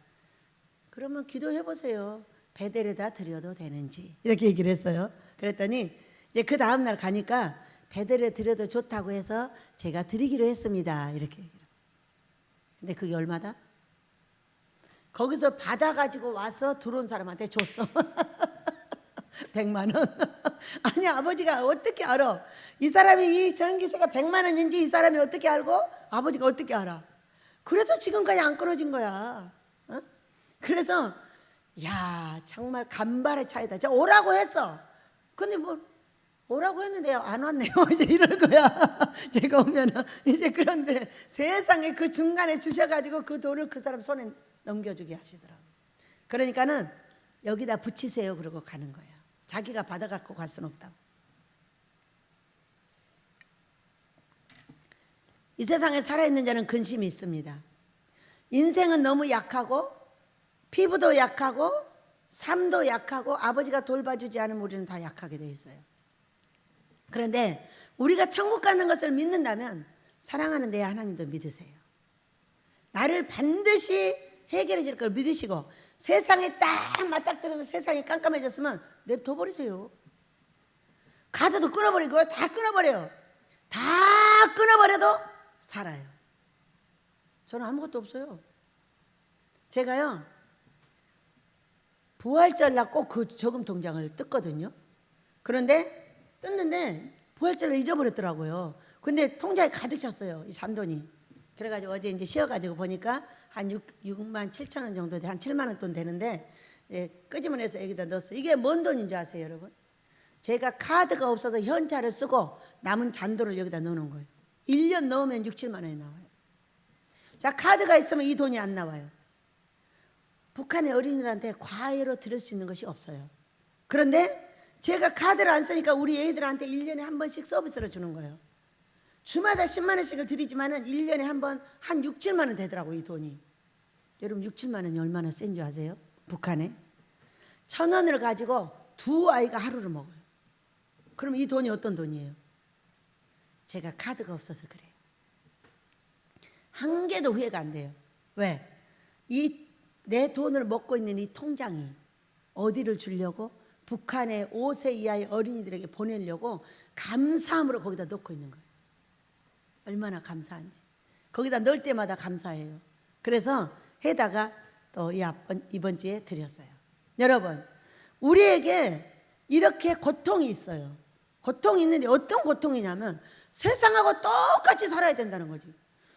그러면 기도해 보세요. 베델에다 드려도 되는지 이렇게 얘기를 했어요. 그랬더니 이제 그 다음 날 가니까 베델에 드려도 좋다고 해서 제가 드리기로 했습니다. 이렇게 얘기를. 근데 그게 얼마다? 거기서 받아가지고 와서 들어온 사람한테 줬어. 100만 원. 아니 아버지가 어떻게 알아? 이 사람이 이 전기세가 100만 원인지 이 사람이 어떻게 알고? 아버지가 어떻게 알아? 그래서 지금까지 안 끊어진 거야. 어? 그래서 야 정말 간발의 차이다. 저 오라고 했어. 근데 뭐 오라고 했는데 안 왔네요. 이제 이럴 거야. 제가 오면은 이제 그런데 세상에 그 중간에 주셔가지고 그 돈을 그 사람 손에 넘겨주게 하시더라고. 그러니까는 여기다 붙이세요. 그러고 가는 거예요. 자기가 받아갖고 갈 수는 없다고. 이 세상에 살아있는 자는 근심이 있습니다. 인생은 너무 약하고 피부도 약하고 삶도 약하고 아버지가 돌봐주지 않으면 우리는 다 약하게 돼 있어요. 그런데 우리가 천국 가는 것을 믿는다면 사랑하는 내 하나님도 믿으세요. 나를 반드시 해결해 줄 걸 믿으시고 세상에 딱 맞닥뜨려서 세상이 깜깜해졌으면 냅둬버리세요. 카드도 끊어버리고 다 끊어버려요. 다 끊어버려도 살아요. 저는 아무것도 없어요. 제가요 부활절날 꼭 그 저금 통장을 뜯거든요. 그런데 뜯는데 부활절을 잊어버렸더라고요. 근데 통장에 가득 찼어요. 이 잔돈이. 그래가지고 어제 이제 쉬어가지고 보니까 한 6만 7천 원 정도 돼. 한 7만 원 돈 되는데 예, 끄집어내서 여기다 넣었어요. 이게 뭔 돈인 줄 아세요 여러분? 제가 카드가 없어서 현찰을 쓰고 남은 잔돈을 여기다 넣어놓은 거예요. 1년 넣으면 6, 7만 원이 나와요. 자, 카드가 있으면 이 돈이 안 나와요. 북한의 어린이들한테 과외로 드릴 수 있는 것이 없어요. 그런데 제가 카드를 안 쓰니까 우리 애들한테 1년에 한 번씩 서비스를 주는 거예요. 주마다 10만 원씩을 드리지만은 1년에 한 번 한 6, 7만 원 되더라고요, 이 돈이. 여러분 6, 7만 원이 얼마나 센 줄 아세요? 북한에 1,000원을 가지고 두 아이가 하루를 먹어요. 그럼 이 돈이 어떤 돈이에요? 제가 카드가 없어서 그래요. 한 개도 후회가 안 돼요. 왜? 이 내 돈을 먹고 있는 이 통장이 어디를 주려고? 북한의 5세 이하의 어린이들에게 보내려고 감사함으로 거기다 넣고 있는 거예요. 얼마나 감사한지. 거기다 넣을 때마다 감사해요. 그래서 해다가 또 이번 주에 드렸어요. 여러분, 우리에게 이렇게 고통이 있어요. 고통이 있는데 어떤 고통이냐면 세상하고 똑같이 살아야 된다는 거지.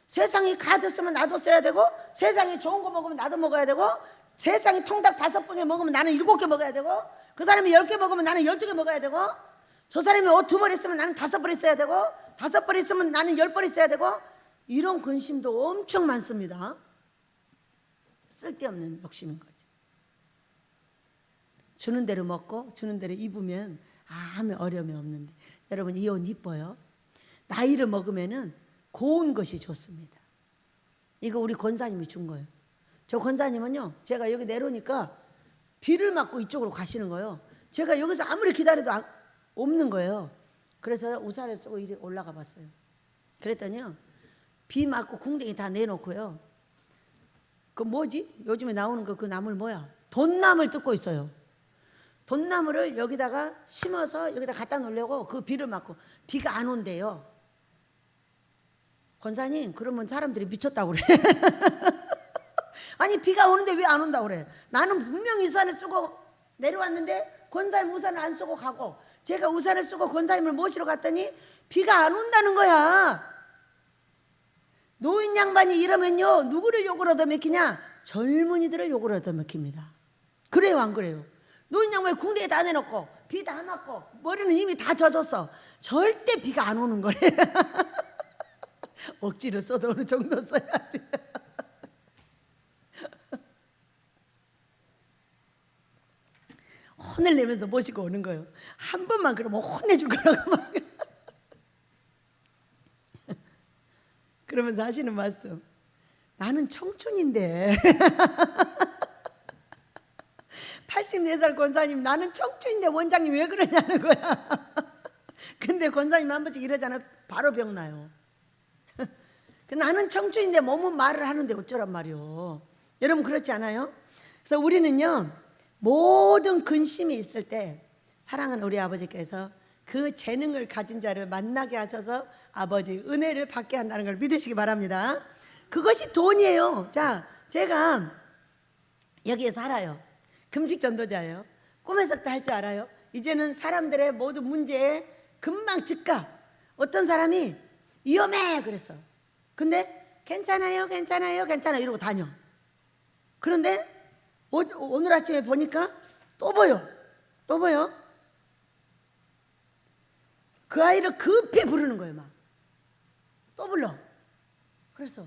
세상이 카드 쓰면 나도 써야 되고, 세상이 좋은 거 먹으면 나도 먹어야 되고, 세상이 통닭 5개 먹으면 나는 7개 먹어야 되고, 그 사람이 10개 먹으면 나는 12개 먹어야 되고, 저 사람이 옷 2벌 있으면 나는 5벌 있어야 되고, 5벌 있으면 나는 10벌 있어야 되고, 이런 근심도 엄청 많습니다. 쓸데없는 욕심인 거지. 주는 대로 먹고 주는 대로 입으면 아무 어려움이 없는데, 여러분 이 옷 이뻐요. 나이를 먹으면은 고운 것이 좋습니다. 이거 우리 권사님이 준 거예요. 저 권사님은요, 제가 여기 내려오니까 비를 맞고 이쪽으로 가시는 거예요. 제가 여기서 아무리 기다려도 없는 거예요. 그래서 우산을 쓰고 이리 올라가 봤어요. 그랬더니요, 비 맞고 궁뎅이 다 내놓고요, 그 뭐지? 요즘에 나오는 거 그 나물 뭐야? 돈나물 뜯고 있어요. 돈나물을 여기다가 심어서 여기다 갖다 놓으려고 그 비를 맞고 비가 안 온대요. 권사님 그러면 사람들이 미쳤다고 그래. 아니 비가 오는데 왜 안 온다고 그래. 나는 분명히 우산을 쓰고 내려왔는데 권사님 우산을 안 쓰고 가고, 제가 우산을 쓰고 권사님을 모시러 갔더니 비가 안 온다는 거야. 노인 양반이 이러면요 누구를 욕을 얻어먹히냐? 젊은이들을 욕을 얻어먹힙니다. 그래요 안 그래요? 노인 양반이 궁뎅이 다 내놓고 비 다 맞고 머리는 이미 다 젖었어. 절대 비가 안 오는 거래. 억지로 써도 어느 정도 써야지. 혼을 내면서 모시고 오는 거예요. 한 번만 그러면 혼내줄 거라고 막. 그러면서 하시는 말씀, 나는 청춘인데 84살 권사님 나는 청춘인데 원장님 왜 그러냐는 거야. 근데 권사님 한 번씩 이러잖아. 바로 병나요. 나는 청춘인데 몸은 말을 하는데 어쩌란 말이요. 여러분 그렇지 않아요? 그래서 우리는요 모든 근심이 있을 때 사랑하는 우리 아버지께서 그 재능을 가진 자를 만나게 하셔서 아버지 은혜를 받게 한다는 걸 믿으시기 바랍니다. 그것이 돈이에요. 자, 제가 여기에 살아요. 금식 전도자예요. 꿈 해석도 할 줄 알아요. 이제는 사람들의 모든 문제에 금방 즉각. 어떤 사람이 위험해 그랬어. 근데 괜찮아요 괜찮아요 괜찮아요 이러고 다녀. 그런데 오늘 아침에 보니까 또 보여. 그 아이를 급히 부르는 거예요. 막 또 불러. 그래서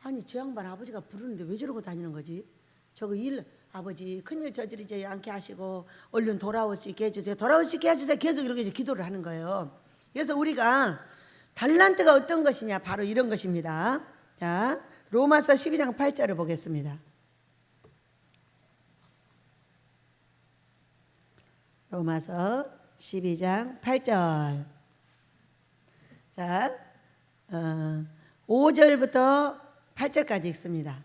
아니 저 양반 아버지가 부르는데 왜 저러고 다니는 거지? 저거 일 아버지 큰일 저지르지 않게 하시고 얼른 돌아올 수 있게 해주세요. 돌아올 수 있게 해주세요. 계속 이렇게 기도를 하는 거예요. 그래서 우리가 달란트가 어떤 것이냐? 바로 이런 것입니다. 자, 로마서 12장 8절을 보겠습니다. 로마서 12장 8절. 자, 5절부터 8절까지 읽습니다.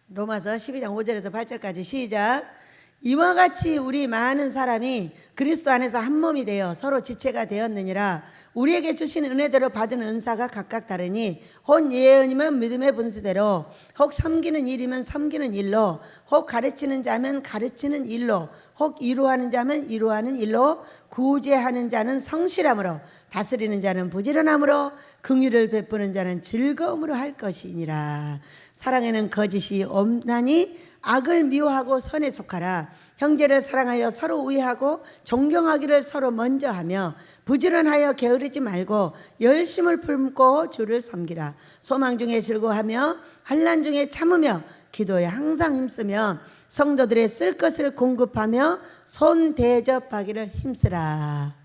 로마서 12장 5절에서 8절까지 시작. 이와 같이 우리 많은 사람이 그리스도 안에서 한 몸이 되어 서로 지체가 되었느니라. 우리에게 주신 은혜대로 받은 은사가 각각 다르니 혹 예언이면 믿음의 분수대로, 혹 섬기는 일이면 섬기는 일로, 혹 가르치는 자면 가르치는 일로, 혹 이루하는 자면 이루하는 일로, 구제하는 자는 성실함으로, 다스리는 자는 부지런함으로, 긍휼을 베푸는 자는 즐거움으로 할 것이니라. 사랑에는 거짓이 없나니 악을 미워하고 선에 속하라. 형제를 사랑하여 서로 우애하고 존경하기를 서로 먼저 하며 부지런하여 게으르지 말고 열심을 품고 주를 섬기라. 소망 중에 즐거워하며 환난 중에 참으며 기도에 항상 힘쓰며 성도들의 쓸 것을 공급하며 손 대접하기를 힘쓰라.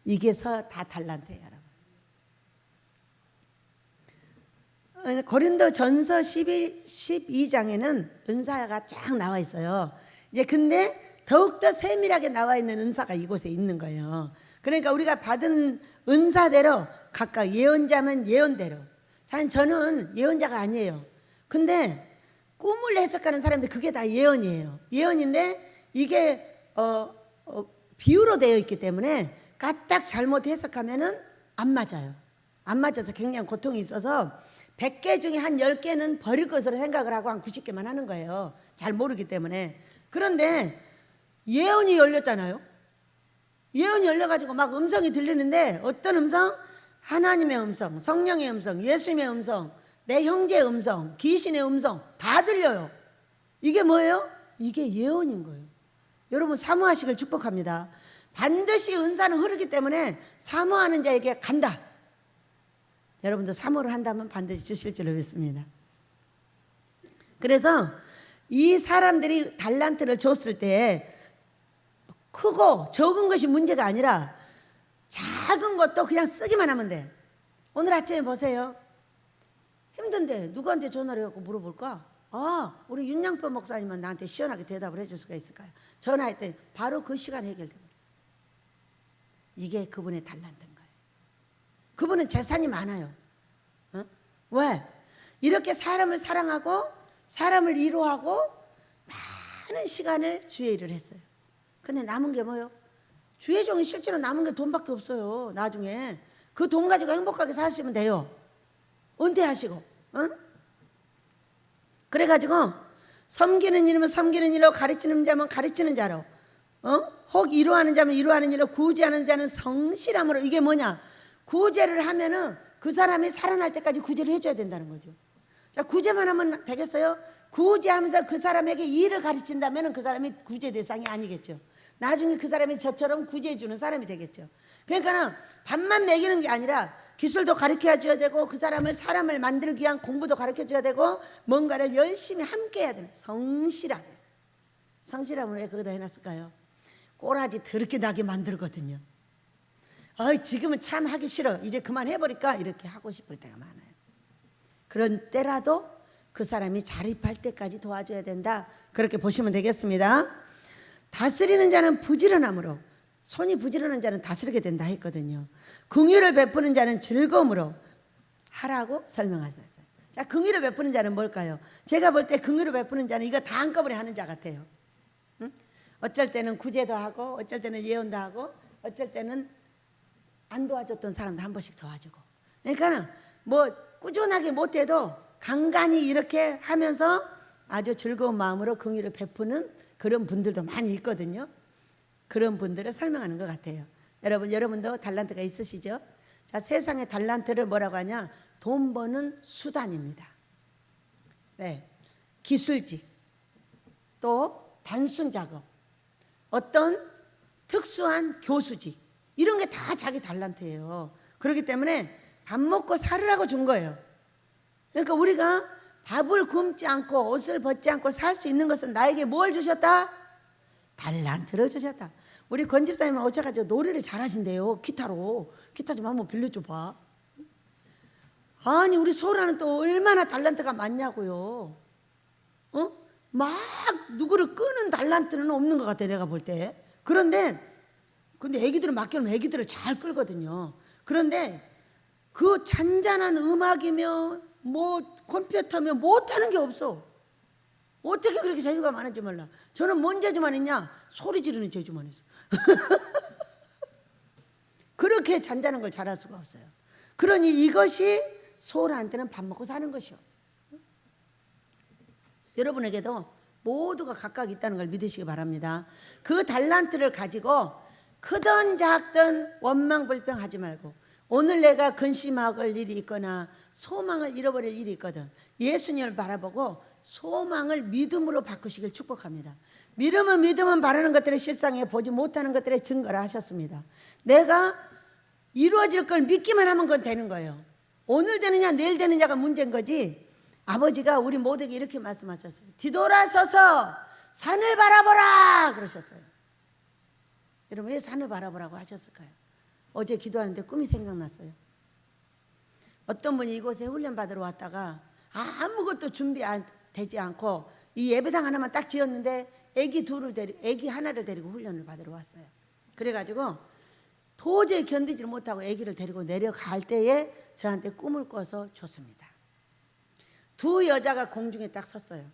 이게 다 달란트예요. 고린도 전서 12장에는 은사가 쫙 나와 있어요. 이제 근데 더욱더 세밀하게 나와 있는 은사가 이곳에 있는 거예요. 그러니까 우리가 받은 은사대로 각각 예언자면 예언대로. 저는 예언자가 아니에요. 근데 꿈을 해석하는 사람들 그게 다 예언이에요. 예언인데 이게 비유로 되어 있기 때문에 까딱 잘못 해석하면은 안 맞아요. 안 맞아서 굉장히 고통이 있어서 100개 중에 한 10개는 버릴 것으로 생각을 하고 한 90개만 하는 거예요. 잘 모르기 때문에. 그런데 예언이 열렸잖아요. 예언이 열려가지고 막 음성이 들리는데 어떤 음성? 하나님의 음성, 성령의 음성, 예수님의 음성, 내 형제의 음성, 귀신의 음성 다 들려요. 이게 뭐예요? 이게 예언인 거예요. 여러분 사모하시길 축복합니다. 반드시 은사는 흐르기 때문에 사모하는 자에게 간다. 여러분도 사모를 한다면 반드시 주실 줄로 믿습니다. 그래서 이 사람들이 달란트를 줬을 때 크고 적은 것이 문제가 아니라 작은 것도 그냥 쓰기만 하면 돼. 오늘 아침에 보세요. 힘든데 누구한테 전화를 해갖고 물어볼까? 우리 윤양표 목사님은 나한테 시원하게 대답을 해줄 수가 있을까요? 전화했더니 바로 그 시간 해결됩니다. 이게 그분의 달란트인 거예요. 그분은 재산이 많아요. 왜? 이렇게 사람을 사랑하고 사람을 위로하고 많은 시간을 주의 일을 했어요. 근데 남은 게 뭐예요? 주의 종이 실제로 남은 게 돈밖에 없어요. 나중에 그 돈 가지고 행복하게 사시면 돼요. 은퇴하시고, 그래가지고 섬기는 일이면 섬기는 일로, 가르치는 자면 가르치는 자로, 혹 이루하는 자면 이루하는 일로, 구제하는 자는 성실함으로. 이게 뭐냐? 구제를 하면은 그 사람이 살아날 때까지 구제를 해줘야 된다는 거죠. 자, 구제만 하면 되겠어요? 구제하면서 그 사람에게 일을 가르친다면 그 사람이 구제 대상이 아니겠죠. 나중에 그 사람이 저처럼 구제해 주는 사람이 되겠죠. 그러니까는 밥만 먹이는 게 아니라 기술도 가르쳐 줘야 되고, 그 사람을 만들기 위한 공부도 가르쳐 줘야 되고, 뭔가를 열심히 함께 해야 되는 성실하게. 성실함을 왜 거기다 해놨을까요? 꼬라지 더럽게 나게 만들거든요. 지금은 참 하기 싫어, 이제 그만해버릴까, 이렇게 하고 싶을 때가 많아요. 그런 때라도 그 사람이 자립할 때까지 도와줘야 된다, 그렇게 보시면 되겠습니다. 다스리는 자는 부지런함으로, 손이 부지런한 자는 다스리게 된다 했거든요. 긍휼을 베푸는 자는 즐거움으로 하라고 설명하셨어요. 자, 긍휼을 베푸는 자는 뭘까요? 제가 볼 때 긍휼을 베푸는 자는 이거 다 한꺼번에 하는 자 같아요. 어쩔 때는 구제도 하고, 어쩔 때는 예언도 하고, 어쩔 때는 안 도와줬던 사람도 한 번씩 도와주고. 그러니까 뭐 꾸준하게 못해도 간간히 이렇게 하면서 아주 즐거운 마음으로 긍휼을 베푸는 그런 분들도 많이 있거든요. 그런 분들을 설명하는 것 같아요. 여러분도 달란트가 있으시죠? 자, 세상의 달란트를 뭐라고 하냐? 돈 버는 수단입니다. 네, 기술직, 또 단순 작업, 어떤 특수한 교수직, 이런 게 다 자기 달란트예요. 그렇기 때문에 밥 먹고 살으라고 준 거예요. 그러니까 우리가 밥을 굶지 않고 옷을 벗지 않고 살 수 있는 것은 나에게 뭘 주셨다? 달란트를 주셨다. 우리 권 집사님은 오셔가지고 노래를 잘하신대요. 기타로. 기타 좀 한번 빌려줘봐. 아니, 우리 소라는 또 얼마나 달란트가 많냐고요. 막 누구를 끄는 달란트는 없는 것 같아, 내가 볼 때. 근데 애기들은 맡겨놓으면 애기들을 잘 끌거든요. 그런데 그 잔잔한 음악이며 뭐 컴퓨터며 못하는 게 없어. 어떻게 그렇게 재주가 많은지 몰라. 저는 뭔 재주만 있냐? 소리 지르는 재주만 있어. 그렇게 잔잔한 걸 잘할 수가 없어요. 그러니 이것이 소라한테는 밥 먹고 사는 것이요. 여러분에게도 모두가 각각 있다는 걸 믿으시기 바랍니다. 그 달란트를 가지고 크든 작든 원망불평하지 말고, 오늘 내가 근심할 일이 있거나 소망을 잃어버릴 일이 있거든, 예수님을 바라보고 소망을 믿음으로 바꾸시길 축복합니다. 믿음은 바라는 것들의 실상에 보지 못하는 것들의 증거라 하셨습니다. 내가 이루어질 걸 믿기만 하면 그건 되는 거예요. 오늘 되느냐 내일 되느냐가 문제인 거지. 아버지가 우리 모두에게 이렇게 말씀하셨어요. 뒤돌아서서 산을 바라보라 그러셨어요. 여러분, 왜 산을 바라보라고 하셨을까요? 어제 기도하는데 꿈이 생각났어요. 어떤 분이 이곳에 훈련 받으러 왔다가 아무것도 준비되지 않고 이 예배당 하나만 딱 지었는데 애기 하나를 데리고 훈련을 받으러 왔어요. 그래가지고 도저히 견디지 못하고 애기를 데리고 내려갈 때에 저한테 꿈을 꿔서 줬습니다. 두 여자가 공중에 딱 섰어요.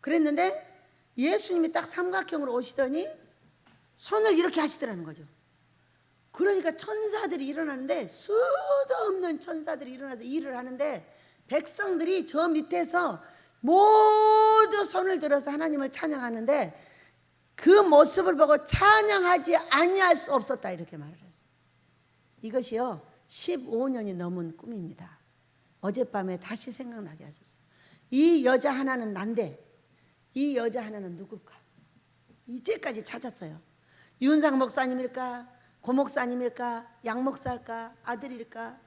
그랬는데 예수님이 딱 삼각형으로 오시더니 손을 이렇게 하시더라는 거죠. 그러니까 천사들이 일어나는데, 수도 없는 천사들이 일어나서 일을 하는데, 백성들이 저 밑에서 모두 손을 들어서 하나님을 찬양하는데, 그 모습을 보고 찬양하지 아니할 수 없었다, 이렇게 말을 했어요. 이것이요 15년이 넘은 꿈입니다. 어젯밤에 다시 생각나게 하셨어요. 이 여자 하나는 난데 이 여자 하나는 누굴까? 이제까지 찾았어요. 윤상 목사님일까? 고 목사님일까? 양 목사일까? 아들일까?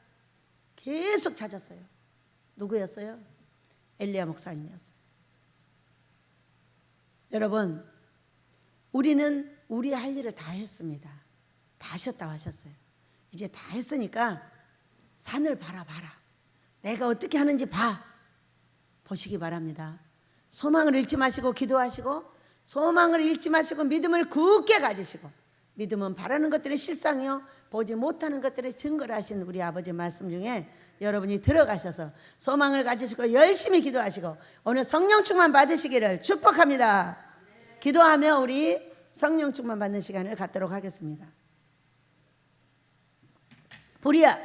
계속 찾았어요. 누구였어요? 엘리야 목사님이었어요. 여러분, 우리는 우리 할 일을 다 했습니다. 다 하셨다고 하셨어요. 이제 다 했으니까 산을 바라봐라. 내가 어떻게 하는지 보시기 바랍니다. 소망을 잃지 마시고 기도하시고, 소망을 잃지 마시고 믿음을 굳게 가지시고, 믿음은 바라는 것들의 실상이요 보지 못하는 것들의 증거를 하신 우리 아버지의 말씀 중에 여러분이 들어가셔서 소망을 가지시고 열심히 기도하시고 오늘 성령 충만 받으시기를 축복합니다. 기도하며 우리 성령 충만 받는 시간을 갖도록 하겠습니다. 보리야,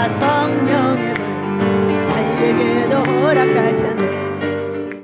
성령의 불 나에게도 허락하셨네.